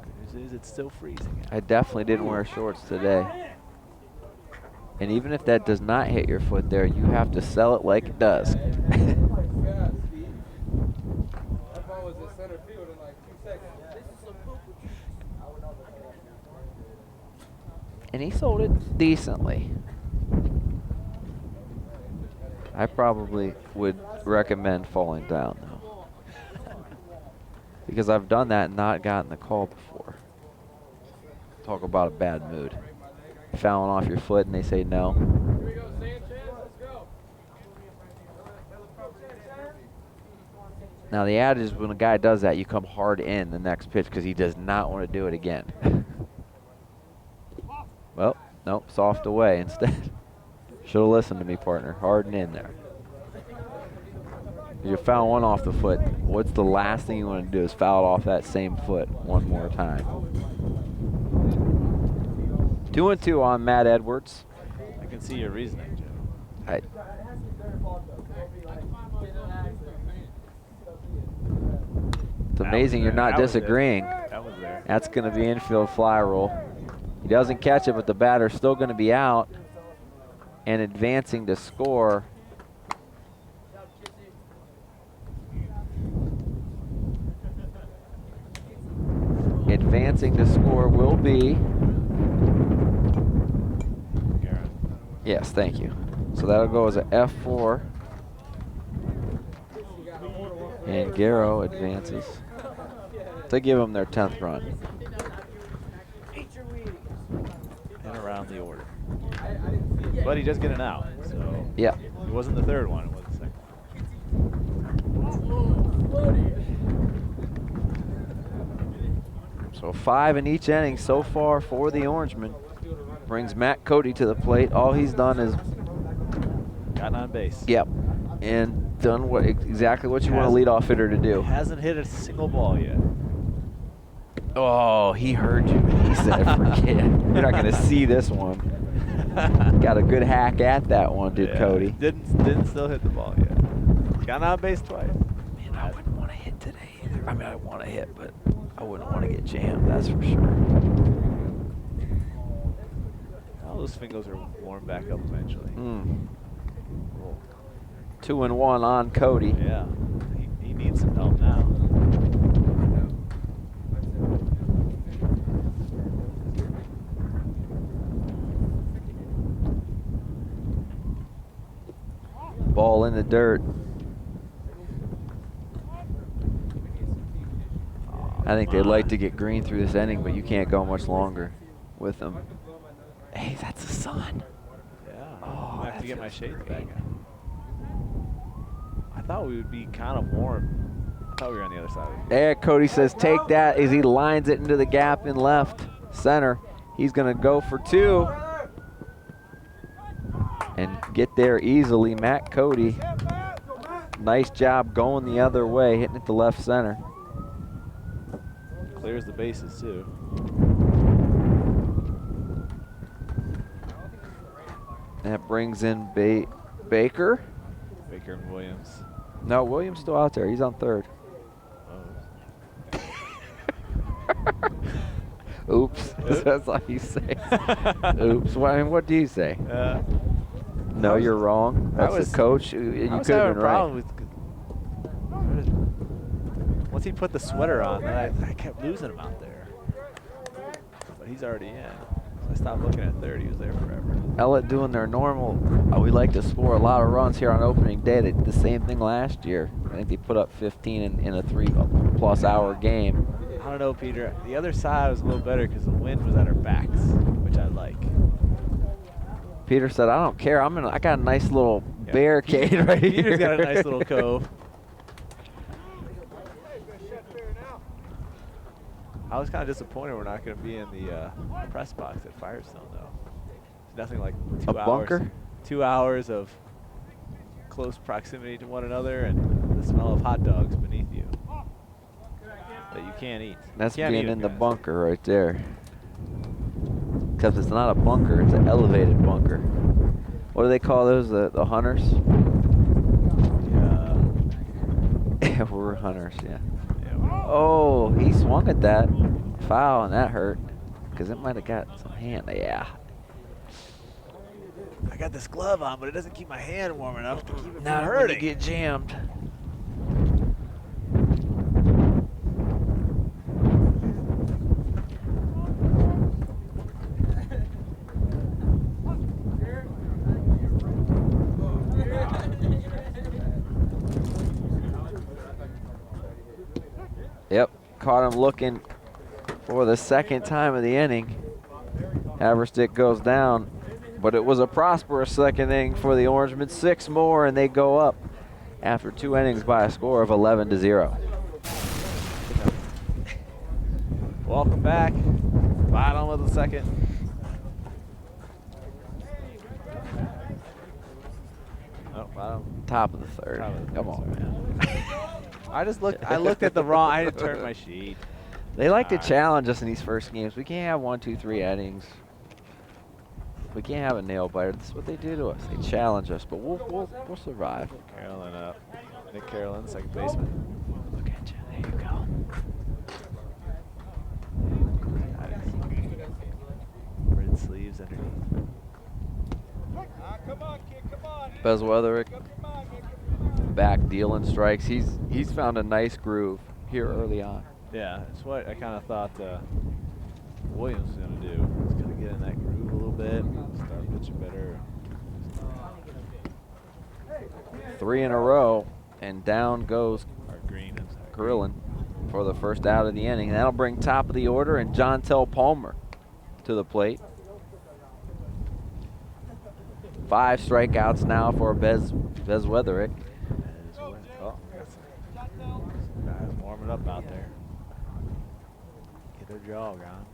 Good news is it's still freezing out.
I definitely didn't wear shorts today. And even if that does not hit your foot there, you have to sell it like it does. And he sold it decently. I probably would recommend falling down though. Because I've done that and not gotten the call before. Talk about a bad mood. Fouling off your foot and they say no. Now the adage is when a guy does that, you come hard in the next pitch because he does not want to do it again. Well, nope, soft away instead. Should have listened to me, partner. Hard and in there. If you foul one off the foot, what's the last thing you want to do is foul it off that same foot one more time. 2-2 on Matt Edwards.
I can see your reasoning, Joe.
It's amazing you're not disagreeing.
That was there.
That's going to be infield fly roll. He doesn't catch it, but the batter's still going to be out and advancing to score. Advancing to score will be.
Guerin.
Yes, thank you. So that'll go as a F4. And Garrow advances to give them their 10th run.
And around the order. But he does get an out, so
Yeah.
it wasn't the third one, it was the second one.
So 5 in each inning so far for the Orangemen. Brings Matt Cody to the plate. All he's done is,
Gotten on base.
yep, and done what exactly what you want a leadoff hitter to do.
Hasn't hit a single ball yet.
Oh, he heard you. He said, forget it. You're not going to see this one. Got a good hack at that one, did
Yeah,
Cody.
Didn't still hit the ball yet. Got on base twice.
Man, I wouldn't want to hit today either. I mean, I want to hit, but I wouldn't want to get jammed, that's for sure.
All those fingers are warm back up eventually.
2-1 on Cody.
Yeah, he needs some help now.
Ball in the dirt. I think they'd like to get Green through this inning, but you can't go much longer with them. Hey, that's the sun.
Yeah. Let me get my shades back on. I thought we would be kind of warm. I thought we were on the other side.
There, Cody says take that as he lines it into the gap in left center. He's going to go for 2 and get there easily. Matt Cody, nice job going the other way, hitting it to left center.
Clears the bases, too.
That brings in Baker.
Baker and Williams.
No, Williams still out there. He's on third.
Oh.
Oops. That's all you say. Oops. What do you say? No, you're wrong. That's the coach. You could have been right.
Once he put the sweater on, then I kept losing him out there. But he's already in. So I stopped looking at third. He was there forever.
Ellet doing their normal. We like to score a lot of runs here on opening day. They did the same thing last year. I think they put up 15 in a 3+ hour game.
I don't know, Peter. The other side was a little better because the wind was at our backs, which I like.
Peter said, "I don't care. I got a nice little barricade right here."
Peter's got a nice little cove. I was kind of disappointed we're not going to be in the press box at Firestone, though. It's nothing like 2 hours.
Bunker?
2 hours of close proximity to one another and the smell of hot dogs beneath you that you can't eat.
That's
Can't
being
eat
in
them,
the
guys.
bunker right there. Except it's not a bunker, it's an elevated bunker. What do they call those, the hunters?
Yeah.
We're hunters, yeah.
Yeah.
Oh, he swung at that. Foul, and that hurt. Because it might have got some hand. Yeah.
I got this glove on, but it doesn't keep my hand warm enough to keep it
Now
from
hurting.
hurting.
Get jammed. Yep, caught him looking for the second time of the inning. Haverstick goes down, but it was a prosperous second inning for the Orangemen. 6 more, and they go up after 2 innings by a score of 11-0.
Welcome back. Bottom of the second. Oh, bottom.
Top of the third.
Top of the third,
Come on,
sorry.
man.
I looked at the wrong. I didn't turn my sheet.
They like to challenge us in these first games. We can't have 1, 2, 3 innings. We can't have a nail biter. That's what they do to us. They challenge us, but we'll survive.
Carolyn up. Nick Carolyn, second baseman.
Look at you. There you go.
Red sleeves underneath.
Bez Weatherick back dealing strikes. He's found a nice groove here early on.
Yeah, that's what I kind of thought Williams was going to do. He's going to get in that groove a little bit, start pitching better.
3 in a row, and down goes
Or Green. I'm sorry.
Carillon for the first out of the inning. That'll bring top of the order and Jontel Palmer to the plate. 5 strikeouts now for Bez Weatherick.
Oh, got some guys warming up out there. Get their jog on.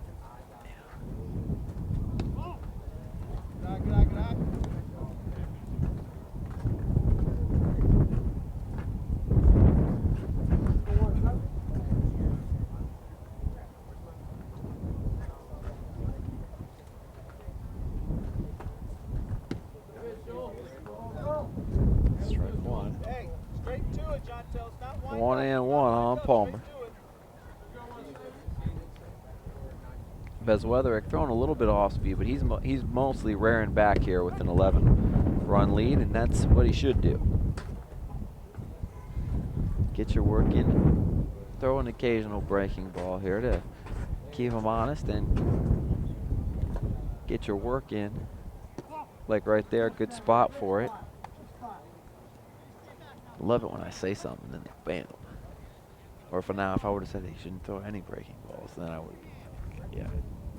Strike 1.
Hey, straight to it, Jontel. It's not
1 and 1 on Palmer. Bez Weatherick throwing a little bit off speed, but he's mostly rearing back here with an 11-run lead, and that's what he should do. Get your work in. Throw an occasional breaking ball here to keep him honest and get your work in. Like right there, good spot for it. Love it when I say something and then they bam. Or if I would have said he shouldn't throw any breaking balls, then I would, yeah.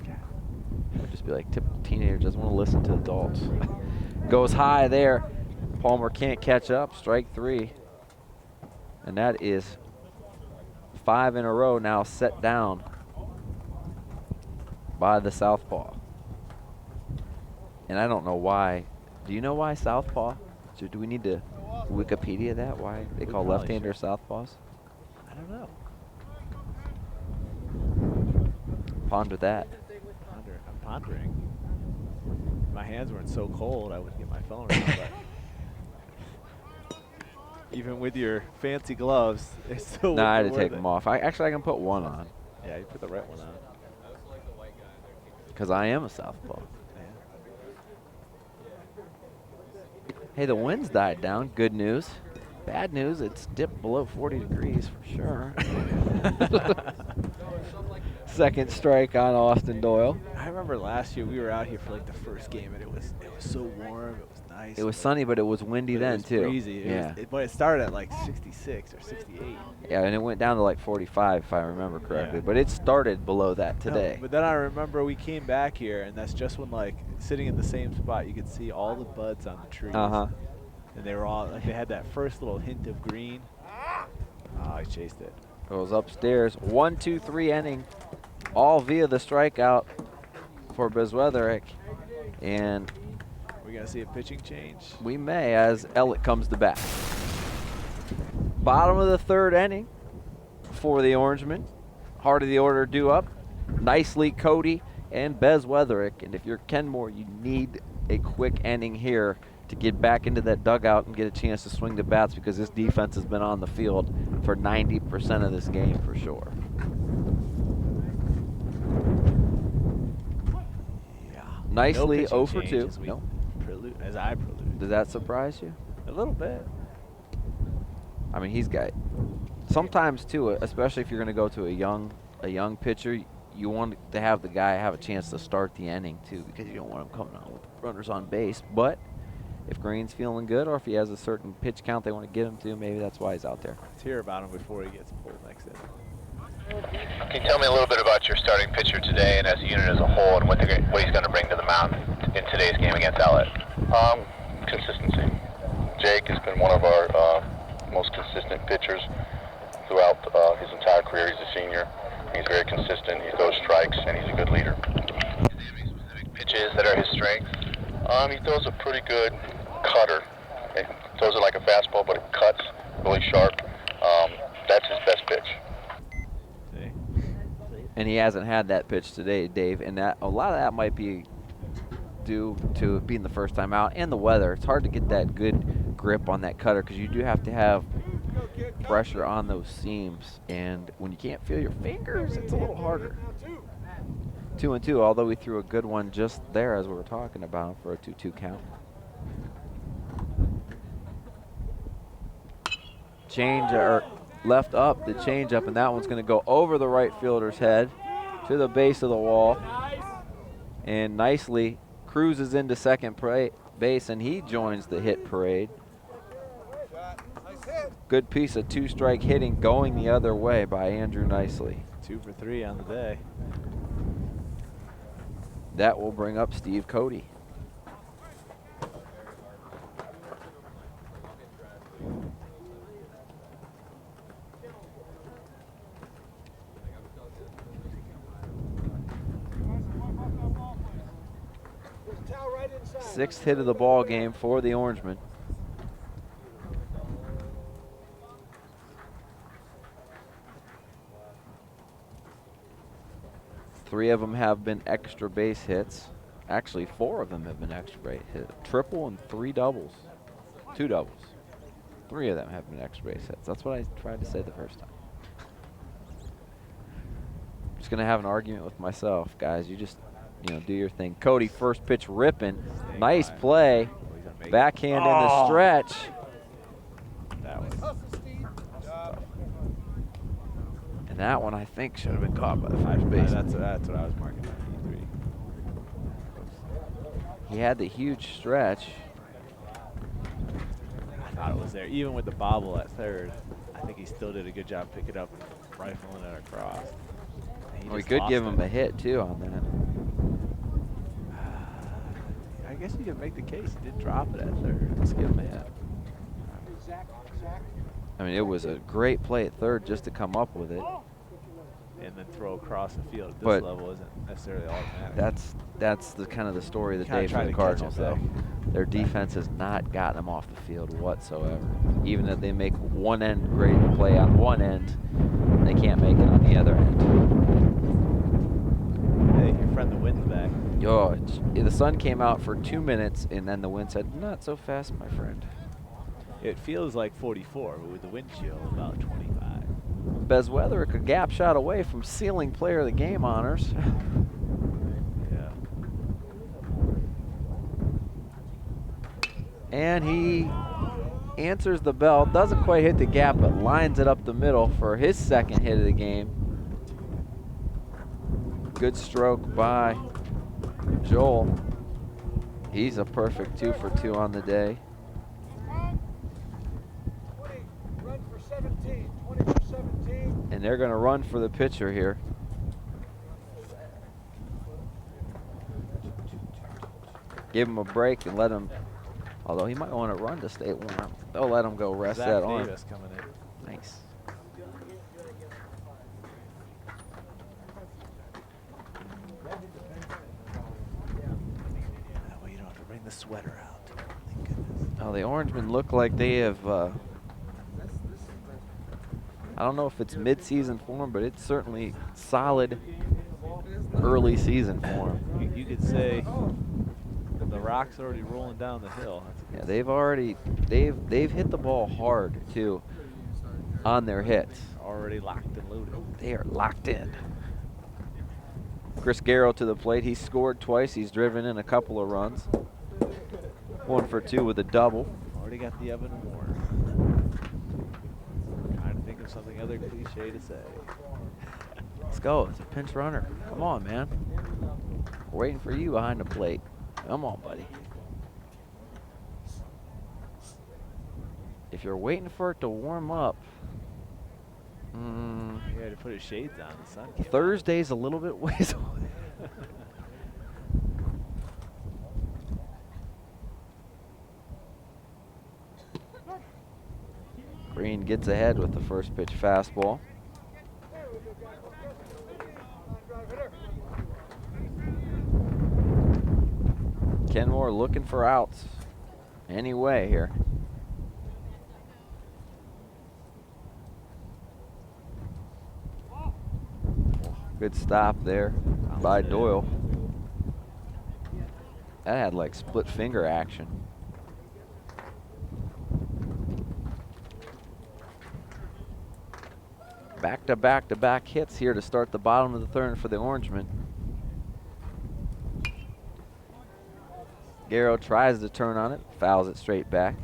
I would just be like, typical teenager doesn't want to listen to adults. Goes high there. Palmer can't catch up. Strike 3. And that is 5 in a row now set down by the southpaw. And I don't know why. Do you know why southpaw? So do we need to Wikipedia that? Why they call left-handers southpaws?
I don't know.
Ponder that.
I'm pondering. My hands weren't so cold, I wouldn't get my phone out, but even with your fancy gloves, it's still
No, I had to
worth
take
it.
them off. Actually, I can put one on
Yeah, you put the right one on.
because I am a southpaw.
Yeah.
Hey, the wind's died down. Good news. Bad news, it's dipped below 40 degrees for sure. Second strike on Austin Doyle.
I remember last year we were out here for like the first game, and it was so warm. It was nice.
It was sunny, but it was windy
but
then
it was
too.
Breezy.
Yeah.
But it started at like 66 or 68.
Yeah, and it went down to like 45 if I remember correctly.
Yeah.
But it started below that today.
No, but then I remember we came back here, and that's just when like sitting in the same spot, you could see all the buds on the trees.
Uh-huh.
And they were all like they had that first little hint of green. Oh, I chased it.
Goes upstairs. 1-2-3 inning. All via the strikeout for Bezweatherick. And
We're gonna see a pitching change.
we may as Ellet comes to bat. Bottom of the third inning for the Orangemen. Heart of the order due up. Nicely Cody and Bezweatherick. And if you're Kenmore, you need a quick inning here to get back into that dugout and get a chance to swing the bats because this defense has been on the field for 90% of this game for sure.
Yeah.
Nicely
no
0 for 2.
As,
No.
As I prelude.
Did that surprise you?
A little bit.
I mean, he's got sometimes too, especially if you're going to go to a young pitcher, you want to have the guy have a chance to start the inning too because you don't want him coming out with runners on base. But if Green's feeling good or if he has a certain pitch count they want to get him to, maybe that's why he's out there.
Let's hear about him before he gets pulled next inning.
Can you tell me a little bit about your starting pitcher today and as a unit as a whole and what he's going to bring to the mound in today's game against Ellet? Consistency. Jake has been one of our most consistent pitchers throughout his entire career. He's a senior. He's very consistent. He throws strikes, and he's a good leader. Is there any specific pitches that are his strengths? He throws a pretty good cutter. He throws it like a fastball, but it cuts really sharp. That's his best pitch.
See?
And he hasn't had that pitch today, Dave, and that a lot of that might be due to it being the first time out and the weather. It's hard to get that good grip on that cutter because you do have to have pressure on those seams, and when you can't feel your fingers, it's a little harder. 2-2, although we threw a good one just there as we were talking about him for a 2-2 count. Change or left up the change up, and that one's going to go over the right fielder's head to the base of the wall, and nicely cruises into second base, and he joins the hit parade. Good piece of two-strike hitting going the other way by Andrew Nicely.
2 for 3 on the day.
That will bring up Steve Cody. Sixth hit of the ball game for the Orangemen. Three of them have been extra base hits. Actually, 4 of them have been extra base hits. Triple and 3 doubles. 2 doubles. 3 of them have been extra base hits. That's what I tried to say the first time. Just gonna have an argument with myself, guys. You just, do your thing. Cody, first pitch ripping. Nice play. Backhand in the stretch.
That was
And that one, I think, should have been caught by the first baseman.
that's what I was marking on E3.
He had the huge stretch.
I thought it was there. Even with the bobble at third, I think he still did a good job picking up and rifling it across.
We could give him a hit, too, on that.
I guess you could make the case he did drop it at third.
Let's give him that. I mean, it was a great play at third just to come up with it.
And then throw across the field at this
But
level isn't necessarily automatic.
That's the kind of the story of the
Kinda
day for
tried
the
to catch
Cardinals,
him
though.
back.
Their defense has not gotten them off the field whatsoever. Even if they make one end great play on one end, they can't make it on the other end.
Hey, your friend the wind's back.
Yo, the sun came out for 2 minutes, and then the wind said, "Not so fast, my friend."
It feels like 44, but with the wind chill, about 25.
Bezweather a gap shot away from sealing player of the game honors.
Yeah.
And he answers the bell, doesn't quite hit the gap, but lines it up the middle for his second hit of the game. Good stroke by Joel. He's a perfect 2 for 2 on the day.
20, run for 17, 20 for 17.
And they're going to run for the pitcher here. Give him a break and let him, although he might want to run to stay warm. They'll let him go rest
Zach
that arm.
Davis coming in.
Nice.
That way you don't have to bring the sweater out. Thank goodness.
Oh, the Orangemen look like they have, I don't know if it's mid-season form, but it's certainly solid early season form.
You could say the rock's already rolling down the hill.
Yeah, they've hit the ball hard too on their hits.
Already locked and loaded.
They are locked in. Chris Garrow to the plate. He's scored twice. He's driven in a couple of runs. 1 for 2 with a double.
Already got the Evan Moore. Trying to think of something other cliche to say.
Let's go. It's a pinch runner. Come on, man. We're waiting for you behind the plate. Come on, buddy. If you're waiting for it to warm up,
He had to put his shades on. The sun came out.
Thursday's a little bit ways away. Green gets ahead with the first pitch fastball. Kenmore looking for outs anyway here. Good stop there by Doyle. That had like split finger action. Back-to-back-to-back hits here to start the bottom of the third for the Orangemen. Garrow tries to turn on it, fouls it straight back.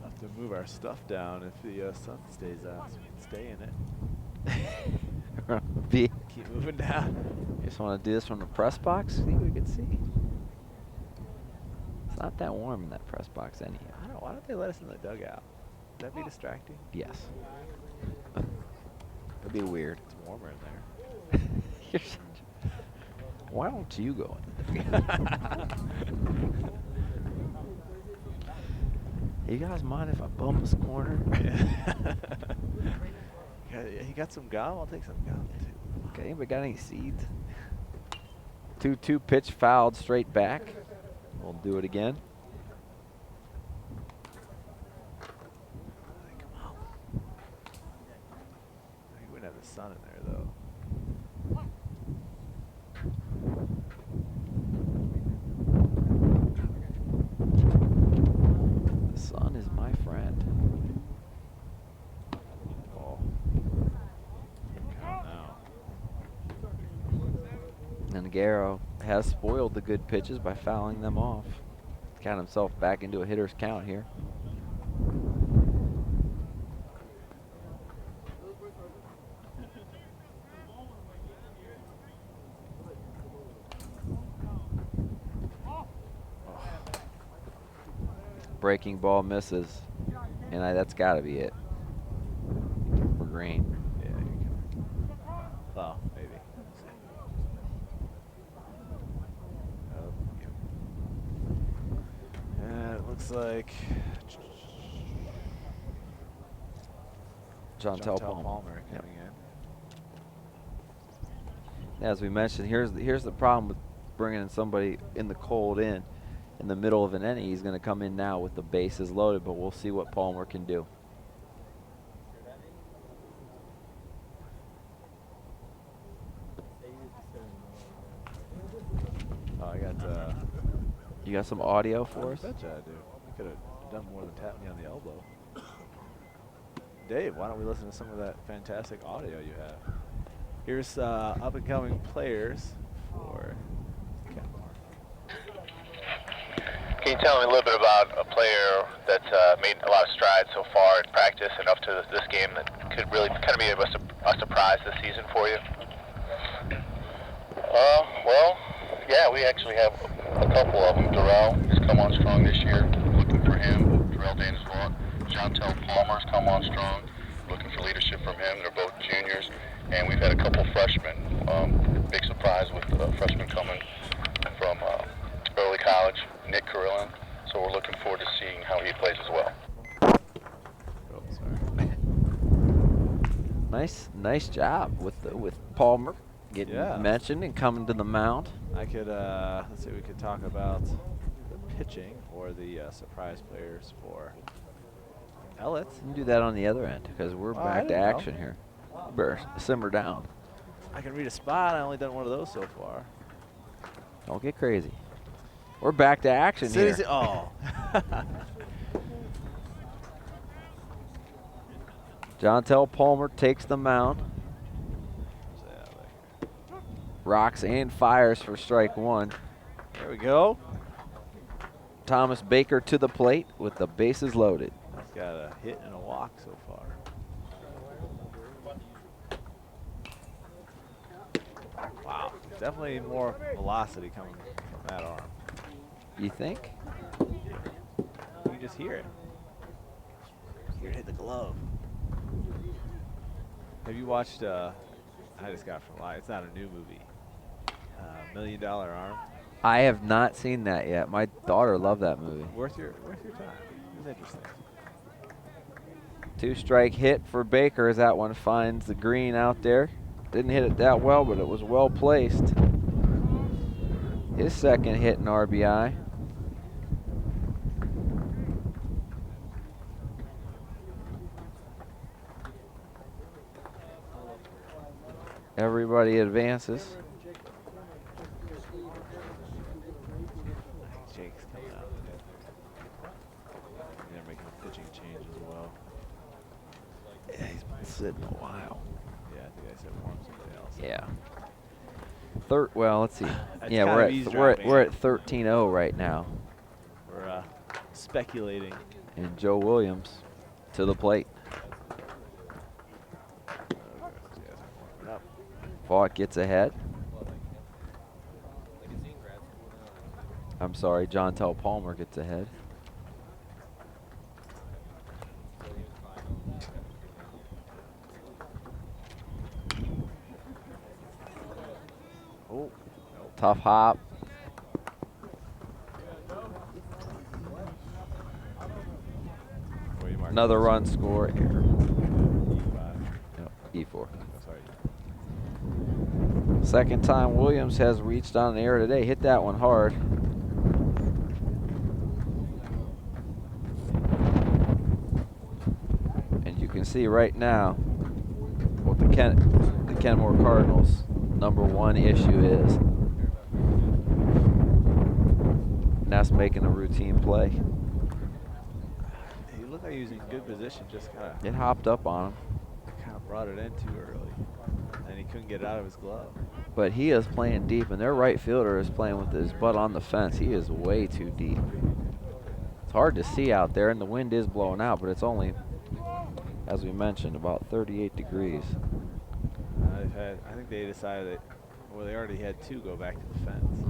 Have to move our stuff down if the sun stays out so we can stay in it. Keep moving down.
Just want to do this from the press box, see what we can see. It's not that warm in that press box anyhow.
I don't know. Why don't they let us in the dugout? Would that be distracting?
Yes. It'd be weird.
It's warmer in there.
You're such why don't you go in? You guys mind if I bum this corner?
Yeah, he got some gum. I'll take some gum too.
Okay, anybody got any seeds? 2-2 pitch fouled straight back. We'll do it again.
Come on. You wouldn't have the sun in there though.
The sun is my friend.
Oh. Count now.
And Garrow has spoiled the good pitches by fouling them off. Count himself back into a hitter's count here. Breaking ball misses, and that's got to be it for Green.
Yeah. looks like
Jontel
Palmer
Palmer.
coming in.
As we mentioned, here's the problem with bringing in somebody in the cold in the middle of an inning. He's going to come in now with the bases loaded, but we'll see what Palmer can do.
Oh, I got.
You got some audio for us?
I betcha I do. I could have done more than tap me on the elbow. Dave, why don't we listen to some of that fantastic audio you have? Here's up-and-coming players for Kenmore.
Can you tell me a little bit about a player that's made a lot of strides so far in practice and up to this game that could really kind of be a surprise this season for you? Well, yeah, we actually have a couple of them. Darrell has come on strong this year. Looking for him. Darrell Dansville. Jontel Palmer's come on strong. Looking for leadership from him. They're both juniors. And we've had a couple freshmen. Big surprise with freshmen coming from early college, Nick Carillon. So we're looking forward to seeing how he plays as well.
Oh, sorry.
Nice job with Palmer getting mentioned and coming to the mound.
I could let's see. We could talk about the pitching or the surprise players for Ellet.
You can do that on the other end because we're back to action here. You better simmer down.
I can read a spot. I only done one of those so far.
Don't get crazy. We're back to action here.
Oh.
Jontel Palmer takes the mound. Rocks and fires for strike one.
There we go.
Thomas Baker to the plate with the bases loaded.
He's got a hit and a walk so far. Wow, definitely more velocity coming from that arm.
You think?
You can just hear it. You hit the glove. Have you watched, I just got from it's not a new movie, $1 Million Arm?
I have not seen that yet. My daughter loved that movie.
Worth your time. It was interesting.
2-strike hit for Baker as that one finds the green out there. Didn't hit it that well, but it was well placed. His second hit in RBI. Everybody advances.
Jake's coming out. They're making a pitching change as well.
Yeah, he's been sitting a while.
Yeah, I think I said warm somebody else.
Yeah. Well, let's see.
That's
Yeah,
kind
we're
of
at
eavesdropping.
we're at 13-0 right now.
We're speculating.
And Joe Williams to the plate. Vaught gets ahead. I'm sorry, Jontel Palmer gets ahead.
Oh,
Tough hop. Another run score here. Yep, E4. Second time Williams has reached on the air today. Hit that one hard. And you can see right now what the Kenmore Cardinals' #1 issue is. And that's making a routine play.
He looked like he was in good position, just kind of.
It hopped up on him.
Kind of brought it in too early, and he couldn't get it out of his glove.
But he is playing deep, and their right fielder is playing with his butt on the fence. He is way too deep. It's hard to see out there, and the wind is blowing out, but it's only, as we mentioned, about 38 degrees.
I think they decided that, well, they already had 2 go back to the fence.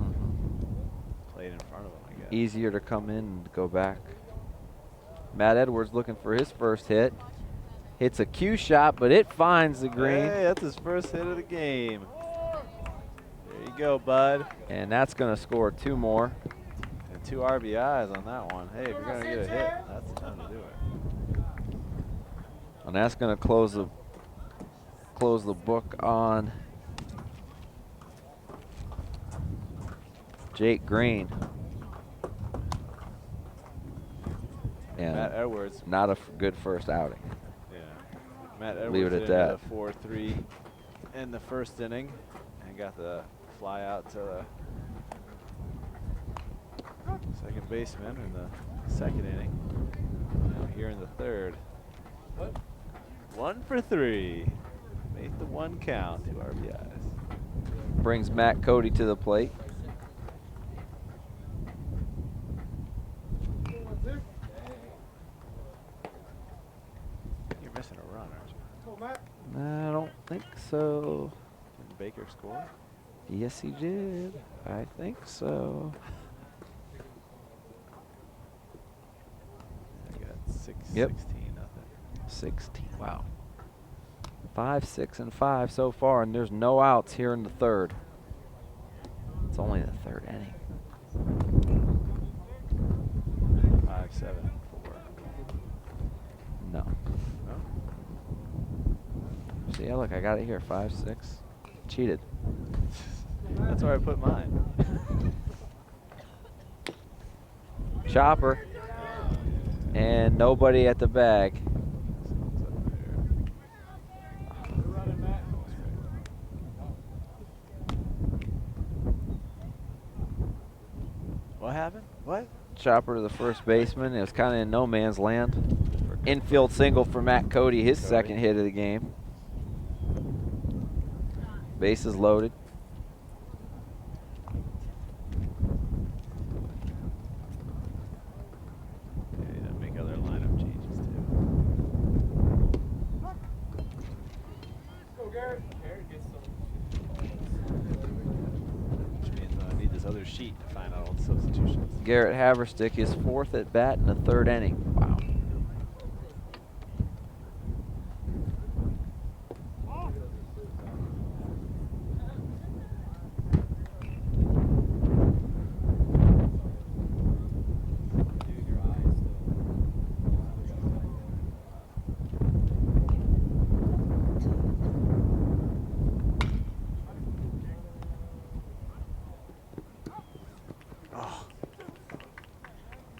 Played in front of them, I guess.
Easier to come in and go back. Matt Edwards looking for his first hit. Hits a cue shot, but it finds the green.
Hey, that's his first hit of the game. There you go, bud.
And that's going to score 2 more.
And 2 RBIs on that one. Hey, if you're going to get a hit, that's the time to do it.
And that's going to close the book on Jake Green. And
Matt Edwards.
not a good first outing.
Yeah. Matt Edwards
Leave it at that.
A 4-3 in the first inning and got the fly out to the second baseman in the second inning. Now here in the third. 1 for 3. Made the 1 count, 2 RBIs.
Brings Matt Cody to the plate.
You're missing a run, aren't you?
I don't think so.
Didn't Baker score?
Yes, he did. I think so.
I got 16,
Yep.
nothing.
16. Wow. 5, 6, and 5 so far, and there's no outs here in the third. It's only the third inning.
5, 7, 4.
No.
No?
See, yeah, look, I got it here. 5, 6. Cheated.
That's where I put mine.
Chopper. And nobody at the bag.
What happened? What?
Chopper to the first baseman. It was kind of in no man's land. Infield single for Matt Cody, his second hit of the game. Bases loaded.
Okay, to make other lineup changes too.
Go, Garrett. Garrett gets some.
Which means I need this other sheet to find out all the substitutions.
Garrett Haverstick is 4th at bat in the 3rd inning. Wow.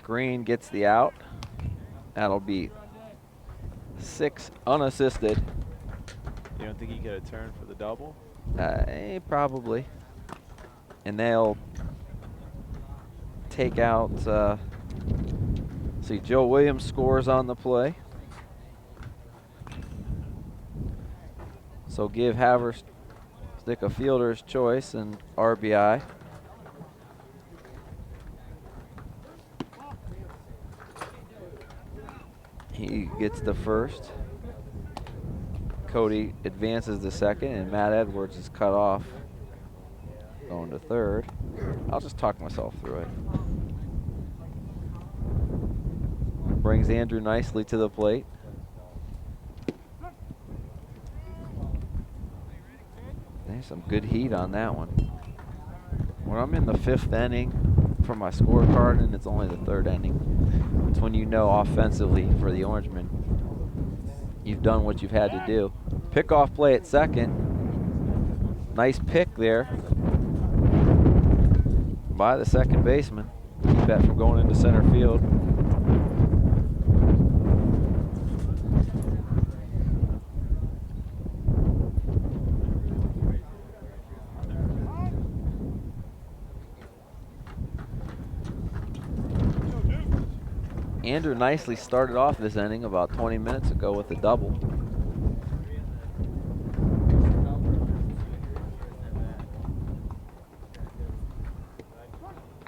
Green gets the out. That'll be 6 unassisted.
You don't think he could have turned for the double?
Probably. And they'll take out, see, Joe Williams scores on the play. So give Haverstick a fielder's choice and RBI. He gets the first. Cody advances the second, and Matt Edwards is cut off. Going to third. I'll just talk myself through it. Brings Andrew nicely to the plate. There's some good heat on that one. When I'm in the 5th inning for my scorecard and it's only the 3rd inning, it's when you know offensively for the Orangemen you've done what you've had to do. Pickoff play at second. Nice pick there by the second baseman. Keep that from going into center field. Andrew nicely started off this inning about 20 minutes ago with a double.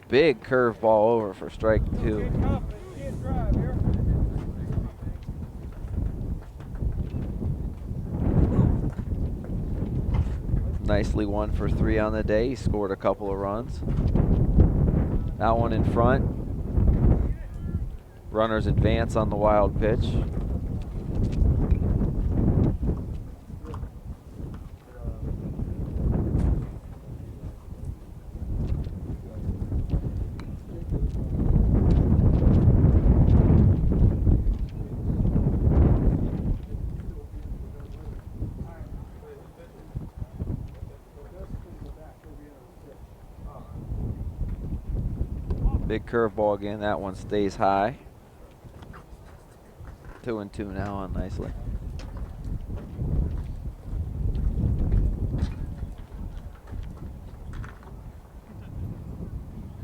Big curveball over for strike 2. Nicely 1 for 3 on the day. He scored a couple of runs. That one in front. Runners advance on the wild pitch. Big curveball again. That one stays high. 2-2 now on nicely.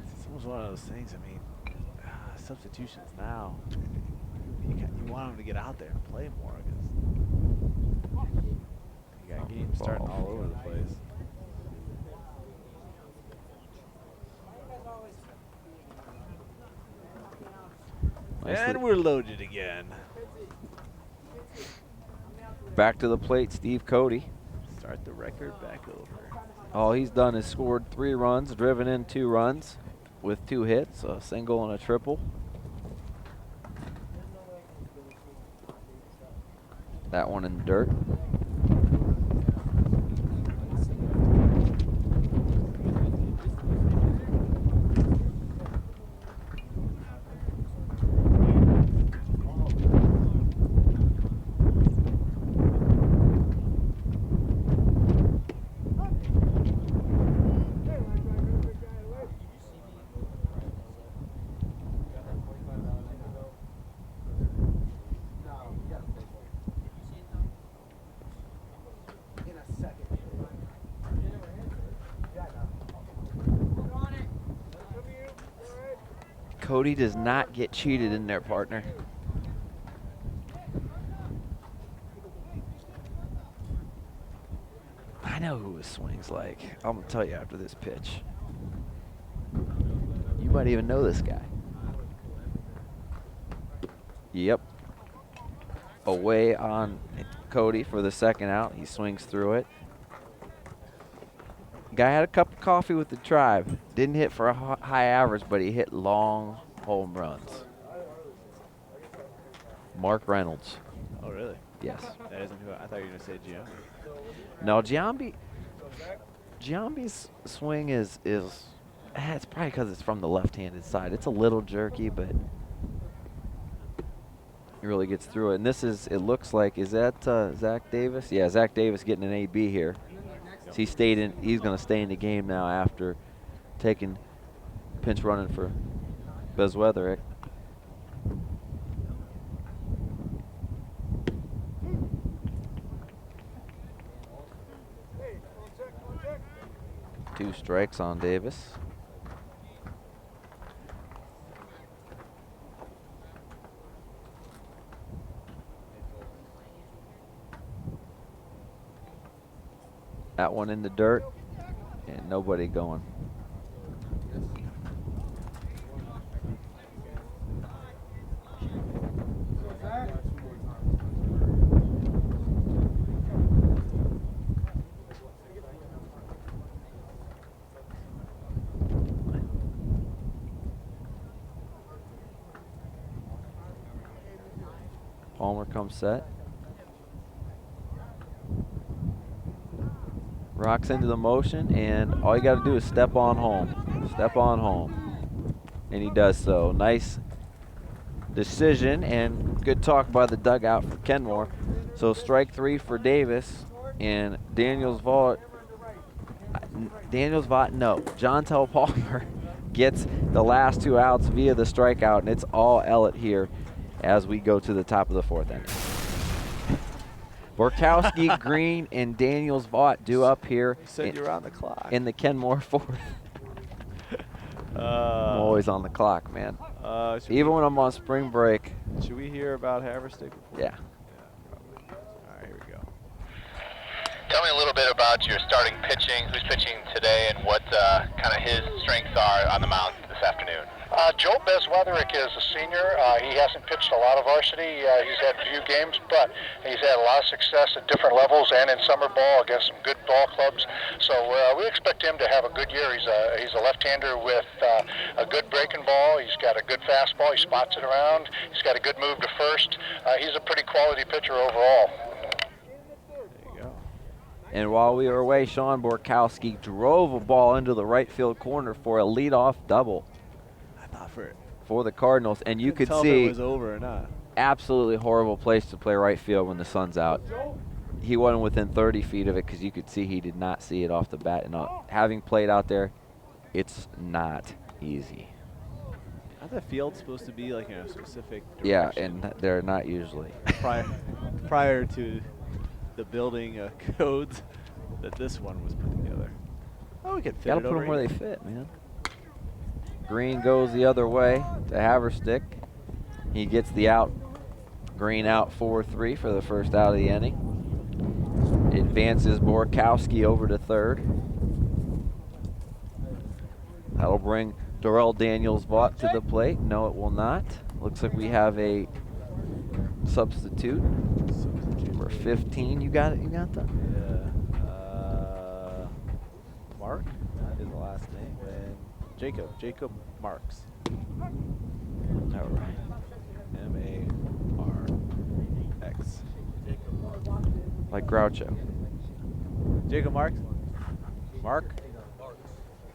It's almost one of those things. I mean, substitutions now. You want them to get out there and play more because you got games starting all over the place. And we're loaded again.
Back to the plate, Steve Cody.
Start the record back over.
All he's done is scored 3 runs, driven in 2 runs with 2 hits, a single and a triple. That one in the dirt. Cody does not get cheated in there, partner. I know who his swing's like. I'm going to tell you after this pitch. You might even know this guy. Yep. Away on Cody for the second out. He swings through it. Guy had a cup of coffee with the Tribe. Didn't hit for a high average, but he hit long home runs. Mark Reynolds.
Oh, really?
Yes.
That isn't who I thought you were going to say, Jim.
No, Giambi's swing is it's probably because it's from the left-handed side. It's a little jerky, but he really gets through it. And this is, it looks like, is that Zach Davis? Yeah, Zach Davis getting an AB here. So he's going to stay in the game now after taking pinch running for Bezweatherick. Two strikes on Davis. That one in the dirt, and nobody going. Palmer comes set. Rocks into the motion, and all you got to do is step on home. Step on home. And he does so. Nice decision and good talk by the dugout for Kenmore. So strike 3 for Davis, and Daniels Vaught, no. Jontel Palmer gets the last 2 outs via the strikeout, and it's all Ellet here as we go to the top of the 4th inning. Borkowski, Green, and Daniels Vaught due up here.
You said you were on the clock.
In the Kenmore 4th. I'm always on the clock, man. Even when I'm on spring break.
Should we hear about Haverstick before?
Yeah.
Probably. All right, here we go.
Tell me a little bit about your starting pitching, who's pitching today, and what kind of his strengths are on the mound this afternoon.
Joe Bezweatherick is a senior. He hasn't pitched a lot of varsity. He's had a few games, but he's had a lot of success at different levels and in summer ball against some good ball clubs. So we expect him to have a good year. He's a left-hander with a good breaking ball. He's got a good fastball. He spots it around. He's got a good move to first. He's a pretty quality pitcher overall.
There you go.
And while we were away, Sean Borkowski drove a ball into the right field corner for a leadoff double. For the Cardinals, and you could
tell
see
if it was over or not.
Absolutely horrible place to play right field when the sun's out. He wasn't within 30 feet of it because you could see he did not see it off the bat. And having played out there, it's not easy.
the field supposed to be like in a specific direction?
Yeah, and they're not usually.
prior to the building codes that this one was put together. Oh, we could fit
Gotta
it
put
over
them where
here.
they fit, man. Green goes the other way to Haverstick. He gets the out. Green out 4-3 for the first out of the inning. Advances Borkowski over to third. That'll bring Darrell Daniels-Vaught to the plate. No, it will not. Looks like we have a substitute. Number 15. You got it? You got that?
Yeah. Mark, that is the last name. And Jacob Marks.
All right.
M-A-R-X.
Like Groucho.
Jacob Marks? Mark?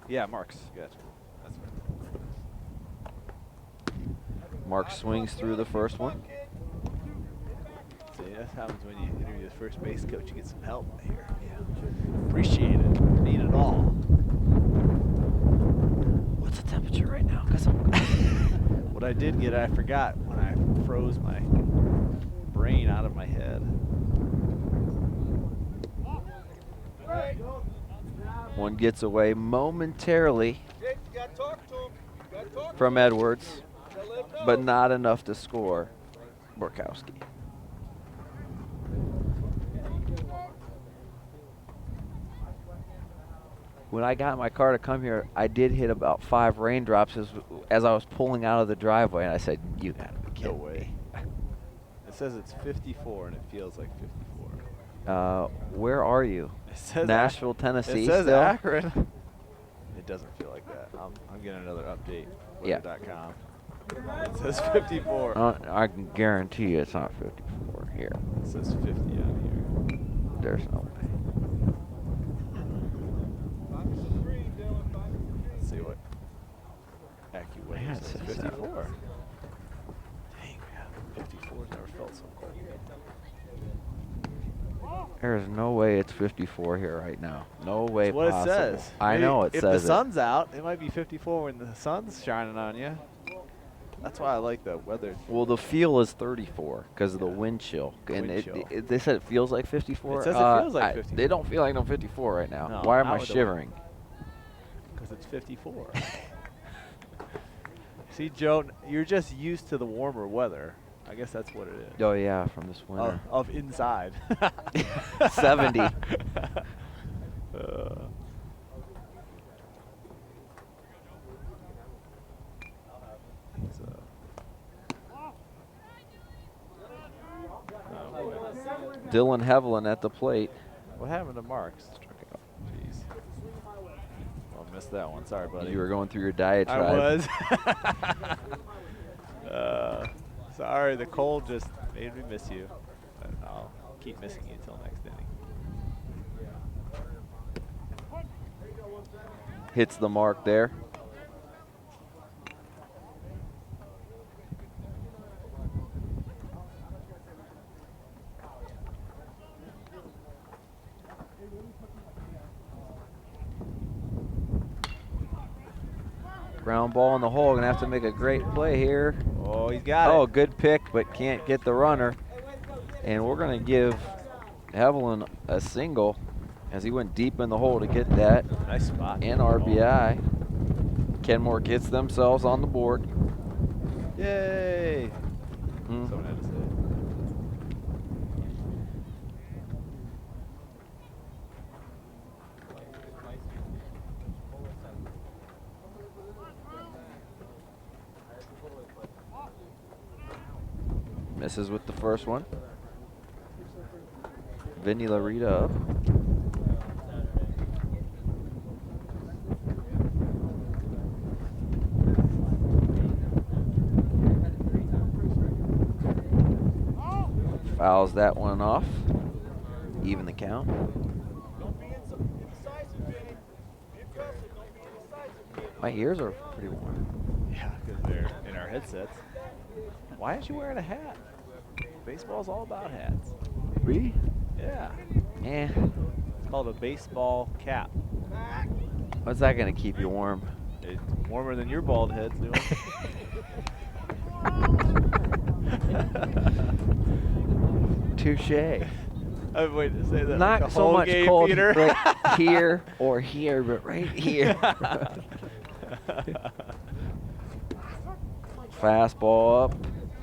Yeah, Marks. Gotcha. That's right.
Mark swings through the first one.
See, that happens when you interview the first base coach. You get some help here. Yeah. Appreciate it. Need it all.
What's the temperature right now? Cause
What I did get, I forgot when I froze my brain out of my head.
One gets away momentarily from Edwards, but not enough to score Borkowski. When I got in my car to come here, I did hit about 5 raindrops as I was pulling out of the driveway, and I said, "You gotta be kidding
No way. It says it's 54, and it feels like 54.
Where are you?
It says
Nashville, Tennessee.
It says
still?
Akron. It doesn't feel like that. I'm getting another update.
Yeah.
Weather.com. It says 54.
I can guarantee you it's not 54 here.
It says 50 out here.
There's no way.
Let's see what AccuWeather
Yeah, it
says.
says
54. Dang, man. 54's never felt so cold.
There's no way it's 54 here right now. No way
That's what
possible.
it says.
I
Maybe
know it
if
says
the sun's out, it might be 54 when the sun's shining on you. That's why I like the weather.
Well, the feel is 34 because of the wind chill. And
Wind chill.
they said it feels like 54.
It says it feels like 54.
They don't feel like no 54 right now.
No,
Why am
not
I
with the
shivering?
Because it's 54. See, Joe, you're just used to the warmer weather. I guess that's what it is.
Oh, yeah, from this winter.
Of inside.
70. Dylan Hevelin at the plate.
What happened to Marks? Jeez. Well, I missed that one. Sorry, buddy.
You were going through your diatribe.
I was. Sorry, the cold just made me miss you. But I'll keep missing you until next inning.
Hits the mark there. Ground ball in the hole. Gonna have to make a great play here.
Oh, he's got it.
Oh, good pick, but can't get the runner. And we're gonna give Hevelin a single as he went deep in the hole to get that.
Nice spot.
And RBI. Kenmore gets themselves on the board.
Yay!
Mm.
Someone had to say it.
Misses with the first one. Vinny Larita up. Fouls that one off. Even the count. My ears are pretty warm.
Yeah, because they're in our headsets. Why aren't you wearing a hat? Baseball's all about hats.
Me?
Yeah.
Eh.
It's called a baseball cap.
What's that gonna keep you warm?
It's warmer than your bald head's doing.
Touche.
I've been waiting to say that.
Not
like the
so
whole
much
game,
called
Peter.
right here or here, but right here. Fastball up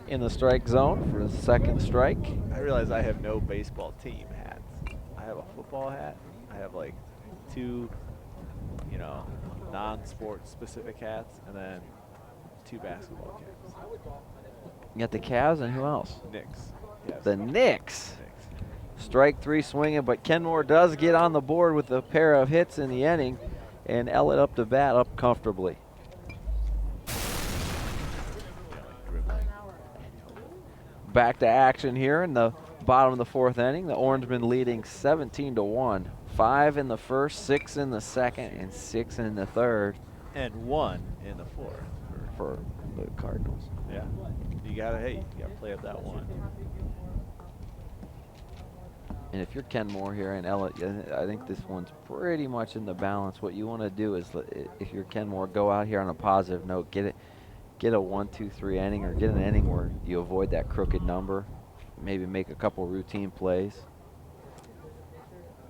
in the strike zone for the second strike.
I realize I have no baseball team hats. I have a football hat. I have like 2, you know, non-sport specific hats, and then 2 basketball caps.
You got the Cavs and who else?
Knicks. Yes.
The Knicks. Strike 3 swinging, but Kenmore does get on the board with a pair of hits in the inning, and Ellet up to bat up comfortably. Back to action here in the bottom of the 4th inning. The Orangemen leading 17-1. 5 in the first, 6 in the second, and 6 in the third.
And 1 in the 4th
for the Cardinals.
Yeah, you gotta play up that 1.
And if you're Kenmore here and Ellet, I think this one's pretty much in the balance. What you want to do is, if you're Kenmore, go out here on a positive note, get a 1-2-3 inning, or get an inning where you avoid that crooked number. Maybe make a couple routine plays.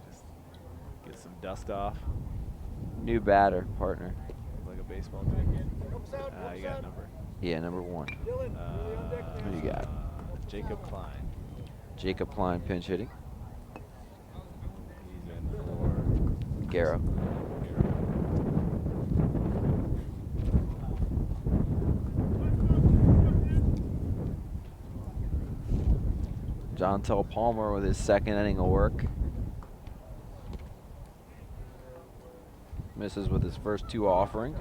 Just get some dust off.
New batter, partner.
Like a baseball team. You got a number.
Yeah, number 1. Who do you got?
Jacob Klein.
Jacob Klein pinch hitting.
He's in for
Garrow. Jontel Palmer with his 2nd inning of work. Misses with his first 2 offerings.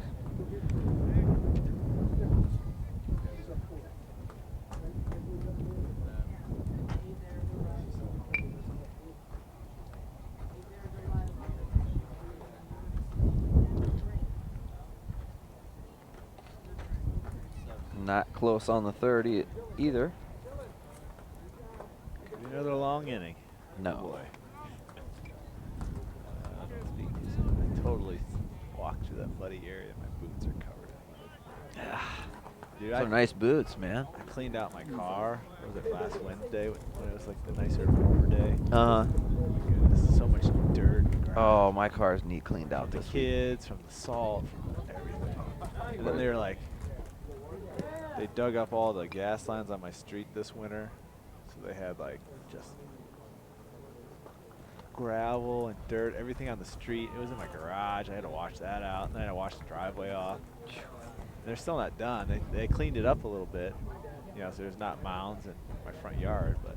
Not close on the 30 either.
Could be another long inning.
No.
Boy. I totally walked through that muddy area. My boots are covered in mud. Dude,
Those are nice boots, man.
I cleaned out my car. What was it, last Wednesday when it was like the nicer, warmer day? Goodness, so much dirt.
Oh, my car's neat cleaned out
The
this week.
kids, from the salt, from everything. And then they were like, they dug up all the gas lines on my street this winter. So they had like just gravel and dirt, everything on the street. It was in my garage. I had to wash that out. And then I had to wash the driveway off. They're still not done. They cleaned it up a little bit. You know, so there's not mounds in my front yard, but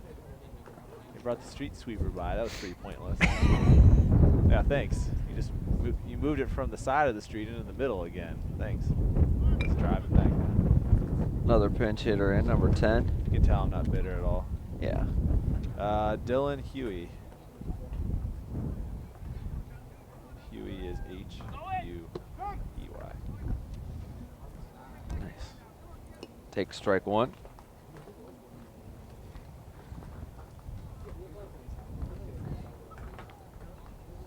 they brought the street sweeper by. That was pretty pointless. Yeah, thanks. You moved it from the side of the street into the middle again. Thanks. Let's drive it back now.
Another pinch hitter in, number 10.
You can tell I'm not bitter at all.
Yeah.
Dylan Huey. Huey is H-U-E-Y.
Nice. Take strike 1.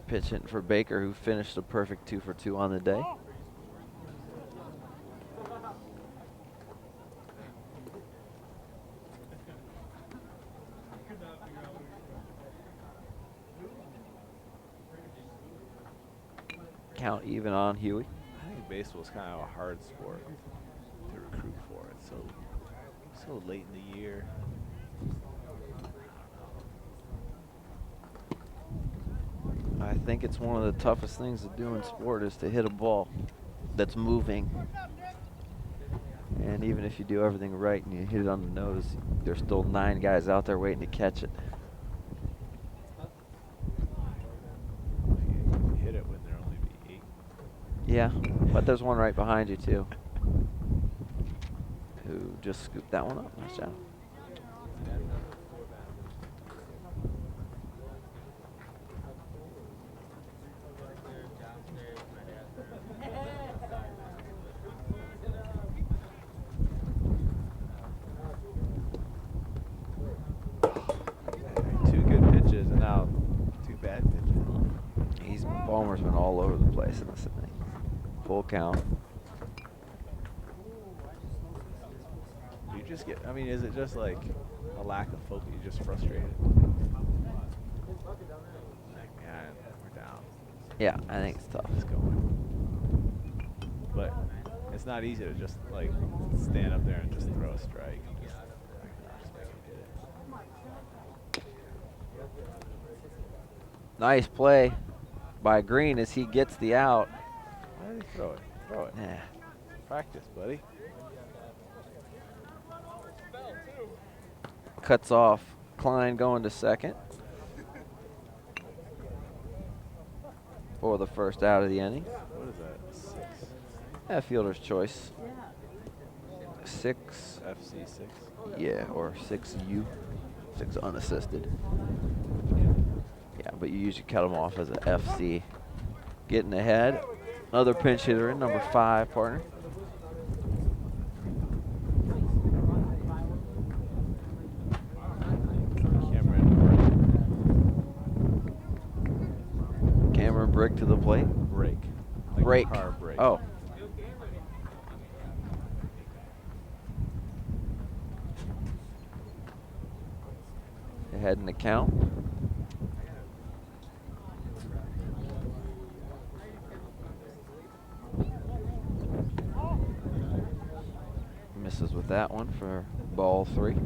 Pitch hitting for Baker, who finished a perfect 2 for 2 on the day. Count even on Huey.
I think baseball is kind of a hard sport to recruit for. It's so late in the year.
I think it's one of the toughest things to do in sport is to hit a ball that's moving. And even if you do everything right and you hit it on the nose, there's still 9 guys out there waiting to catch it.
You hit it when there only be 8.
Yeah, but there's one right behind you too, who just scooped that one up. Nice job. Palmer's been all over the place in this inning. Full count.
You just get, I mean, is it just like a lack of focus? You're just frustrated? Man, we're down.
Yeah, I think it's tough.
Let's go. But it's not easy to just like stand up there and just throw a strike. And just make him hit it.
Nice play by Green as he gets the out.
Why did he throw it? Throw it.
Yeah.
Practice, buddy.
Cuts off Klein going to second for the first out of the inning.
What is that? 6?
Yeah, fielder's choice. 6.
FC 6.
Yeah, or 6U. 6 unassisted. Yeah, but you usually cut them off as an FC. Getting ahead. Another pinch hitter in, number 5, partner. Cameron Brick to the plate.
Break. Like
Break.
Car break.
Oh. Ahead in the count. Misses with that one for ball 3.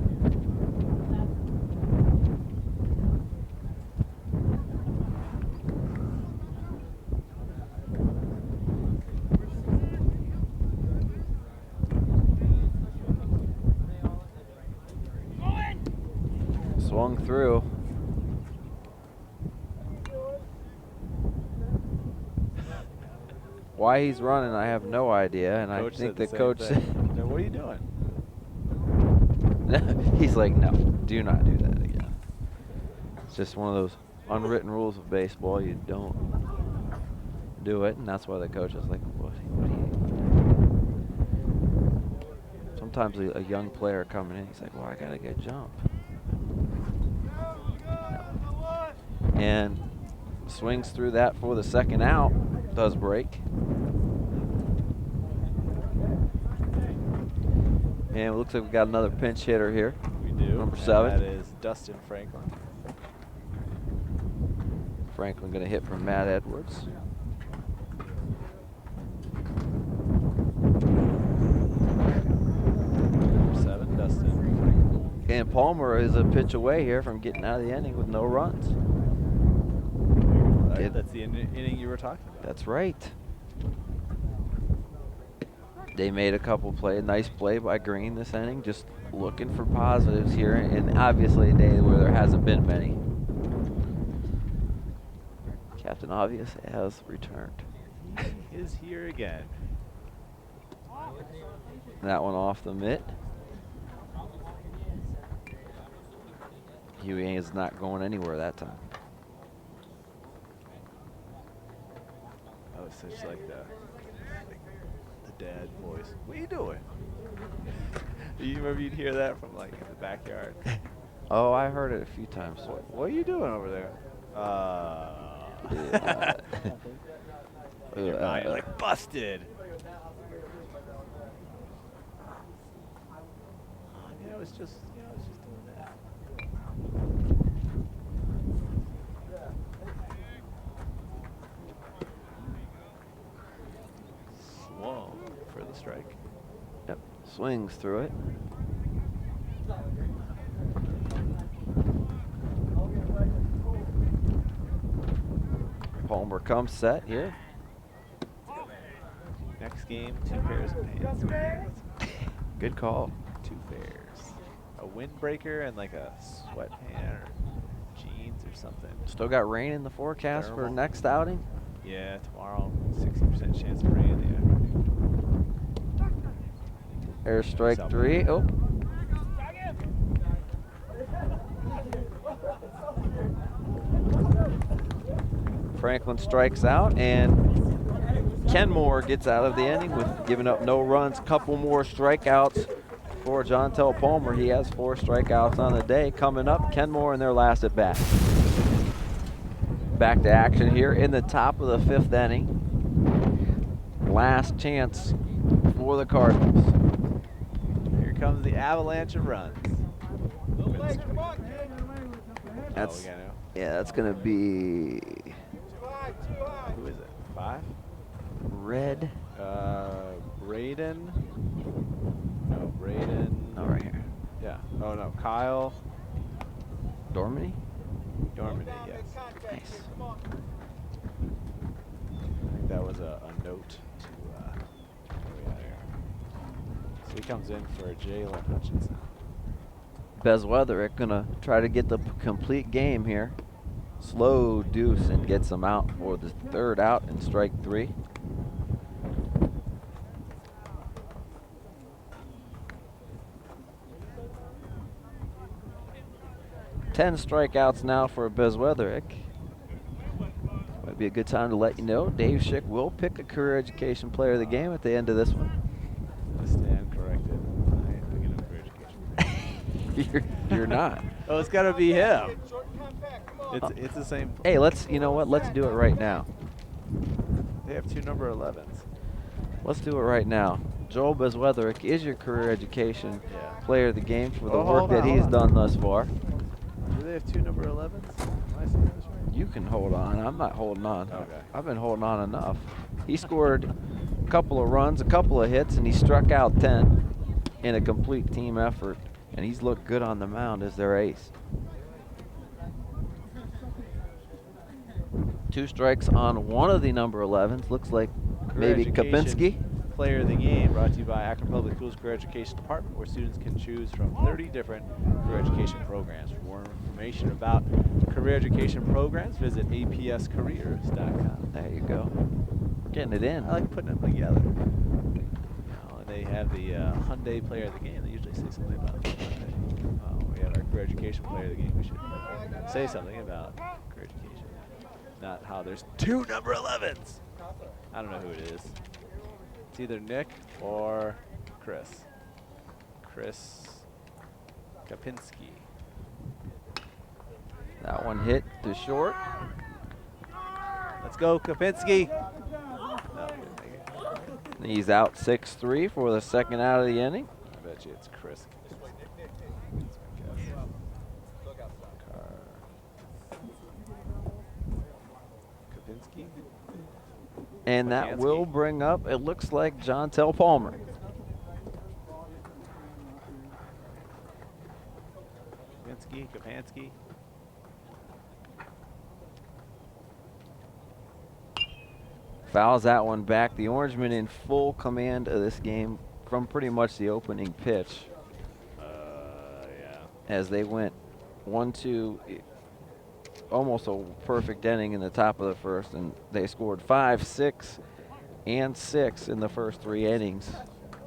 Swung through. Why he's running, I have no idea, and I think the coach said,
"No, what are you doing?"
he's like, "No, do not do that again." It's just one of those unwritten rules of baseball. You don't do it, and that's why the coach is like, "What are you?" Sometimes a young player coming in, he's like, "Well, I gotta get jumped." And swings through that for the second out. Does break. And it looks like we got another pinch hitter here.
We do.
Number 7.
That is Dustin Franklin.
Franklin going to hit from Matt Edwards.
Number 7, Dustin Franklin.
And Palmer is a pitch away here from getting out of the inning with no runs.
That's the inning you were talking about.
That's right. They made a couple plays. Nice play by Green this inning. Just looking for positives here, and obviously a day where there hasn't been many. Captain Obvious has returned.
He is here again.
That one off the mitt. Huey is not going anywhere that time.
That was such like the dad voice. What are you doing? You remember you'd hear that from like in the backyard?
Oh, I heard it a few times.
What are you doing over there? In your mind, you're like busted. Yeah, I was just doing that. Slow for the strike.
Yep, swings through it. Palmer comes set here.
Next game, 2 pairs of pants.
Good call.
2 pairs. A windbreaker and like a sweatpant or jeans or something.
Still got rain in the forecast for
Thermal.
next outing.
Yeah, tomorrow, 60% chance of rain in the afternoon.
Air strike
South
3. Oh. Franklin strikes out, and Kenmore gets out of the inning with giving up no runs. Couple more strikeouts for Jontel Palmer. He has 4 strikeouts on the day. Coming up, Kenmore in their last at bat. Back to action here in the top of the 5th inning. Last chance for the Cardinals.
Here comes the avalanche of runs.
That's
we got now.
yeah. That's gonna be
Who is it? 5?
red.
Braden. No, Braden.
Oh, right here.
Yeah. Oh no, Kyle
Dormany.
Dormany. Yes.
Nice.
I think that was a note to. Where we at here? So he comes in for Jalen Hutchinson.
Bezweatherick gonna try to get the complete game here. Slow deuce and gets him out for the 3rd out and strike 3. Ten strikeouts now for Bezweatherick. Might be a good time to let you know Dave Schick will pick a career education player of the game at the end of this one.
I stand corrected. I ain't picking up career education.
You're not.
Oh, it's got to be him. It's the same.
Hey, you know what? Let's do it right now.
They have 2 number 11s.
Let's do it right now. Joel Bezweatherick is your career education player of the game for the
Oh,
work
hold
that
on,
he's
hold on.
done thus far.
Do they have 2 number 11s? Am I seeing this right?
You can hold on. I'm not holding on.
Okay.
I've been holding on enough. He scored a couple of runs, a couple of hits, and he struck out 10 in a complete team effort. And he's looked good on the mound as their ace. 2 strikes on one of the number 11s. Looks like
Career
maybe
education
Kapinski.
Player of the game brought to you by Akron Public Schools Career Education Department, where students can choose from 30 different career education programs. For more information about career education programs, visit apscareers.com.
There you go. We're getting it in.
I like putting them together. They have the Hyundai player of the game. They usually say something about Hyundai. We have our career education player of the game. We should say something about career education. Not how there's 2 number 11s. I don't know who it is. It's either Nick or Chris. Chris Kapinski.
That one hit to short.
Let's go, Kapinski. No, didn't make it.
He's out 6-3 for the 2nd out of the inning.
I bet you it's Chris. Kapinski.
And that will bring up, it looks like, Jontel Palmer.
Kapinski.
Fouls that one back. The Orangemen in full command of this game from pretty much the opening pitch.
Yeah.
As they went 1-2, almost a perfect inning in the top of the 1st, and they scored 5, 6, and 6 in the first 3 innings.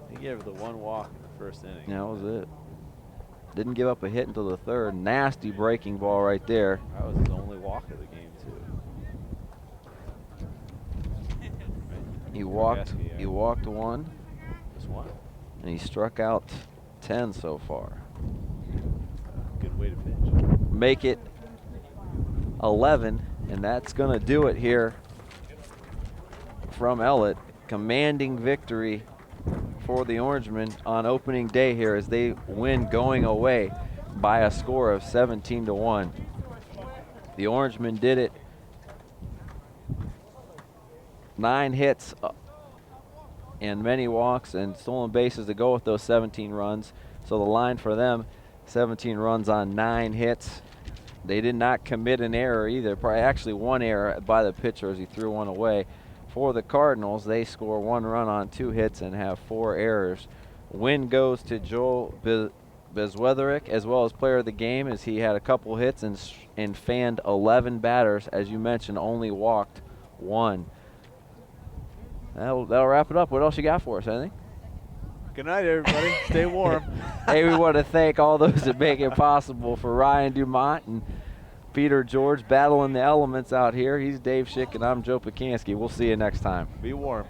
He gave the 1 walk in the 1st inning.
That was it. Didn't give up a hit until the 3rd. Nasty breaking ball right there.
That was his only walk of the game, too.
He walked 1,
Just 1.
and he struck out 10 so far.
Good way to pitch.
Make it 11, and that's going to do it here from Ellet. Commanding victory for the Orangemen on opening day here as they win going away by a score of 17-1. The Orangemen did it. 9 hits and many walks and stolen bases to go with those 17 runs. So the line for them, 17 runs on 9 hits. They did not commit an error either. Probably actually 1 error by the pitcher as he threw 1 away. For the Cardinals, they score 1 run on 2 hits and have 4 errors. Win goes to Joel Bezweatherick as well as player of the game, as he had a couple hits and fanned 11 batters. As you mentioned, only walked 1. That'll wrap it up. What else you got for us, Anthony?
Good night, everybody. Stay warm.
Hey, we want to thank all those that make it possible. For Ryan Dumont and Peter George battling the elements out here. He's Dave Schick, and I'm Joe Pacansky. We'll see you next time.
Be warm.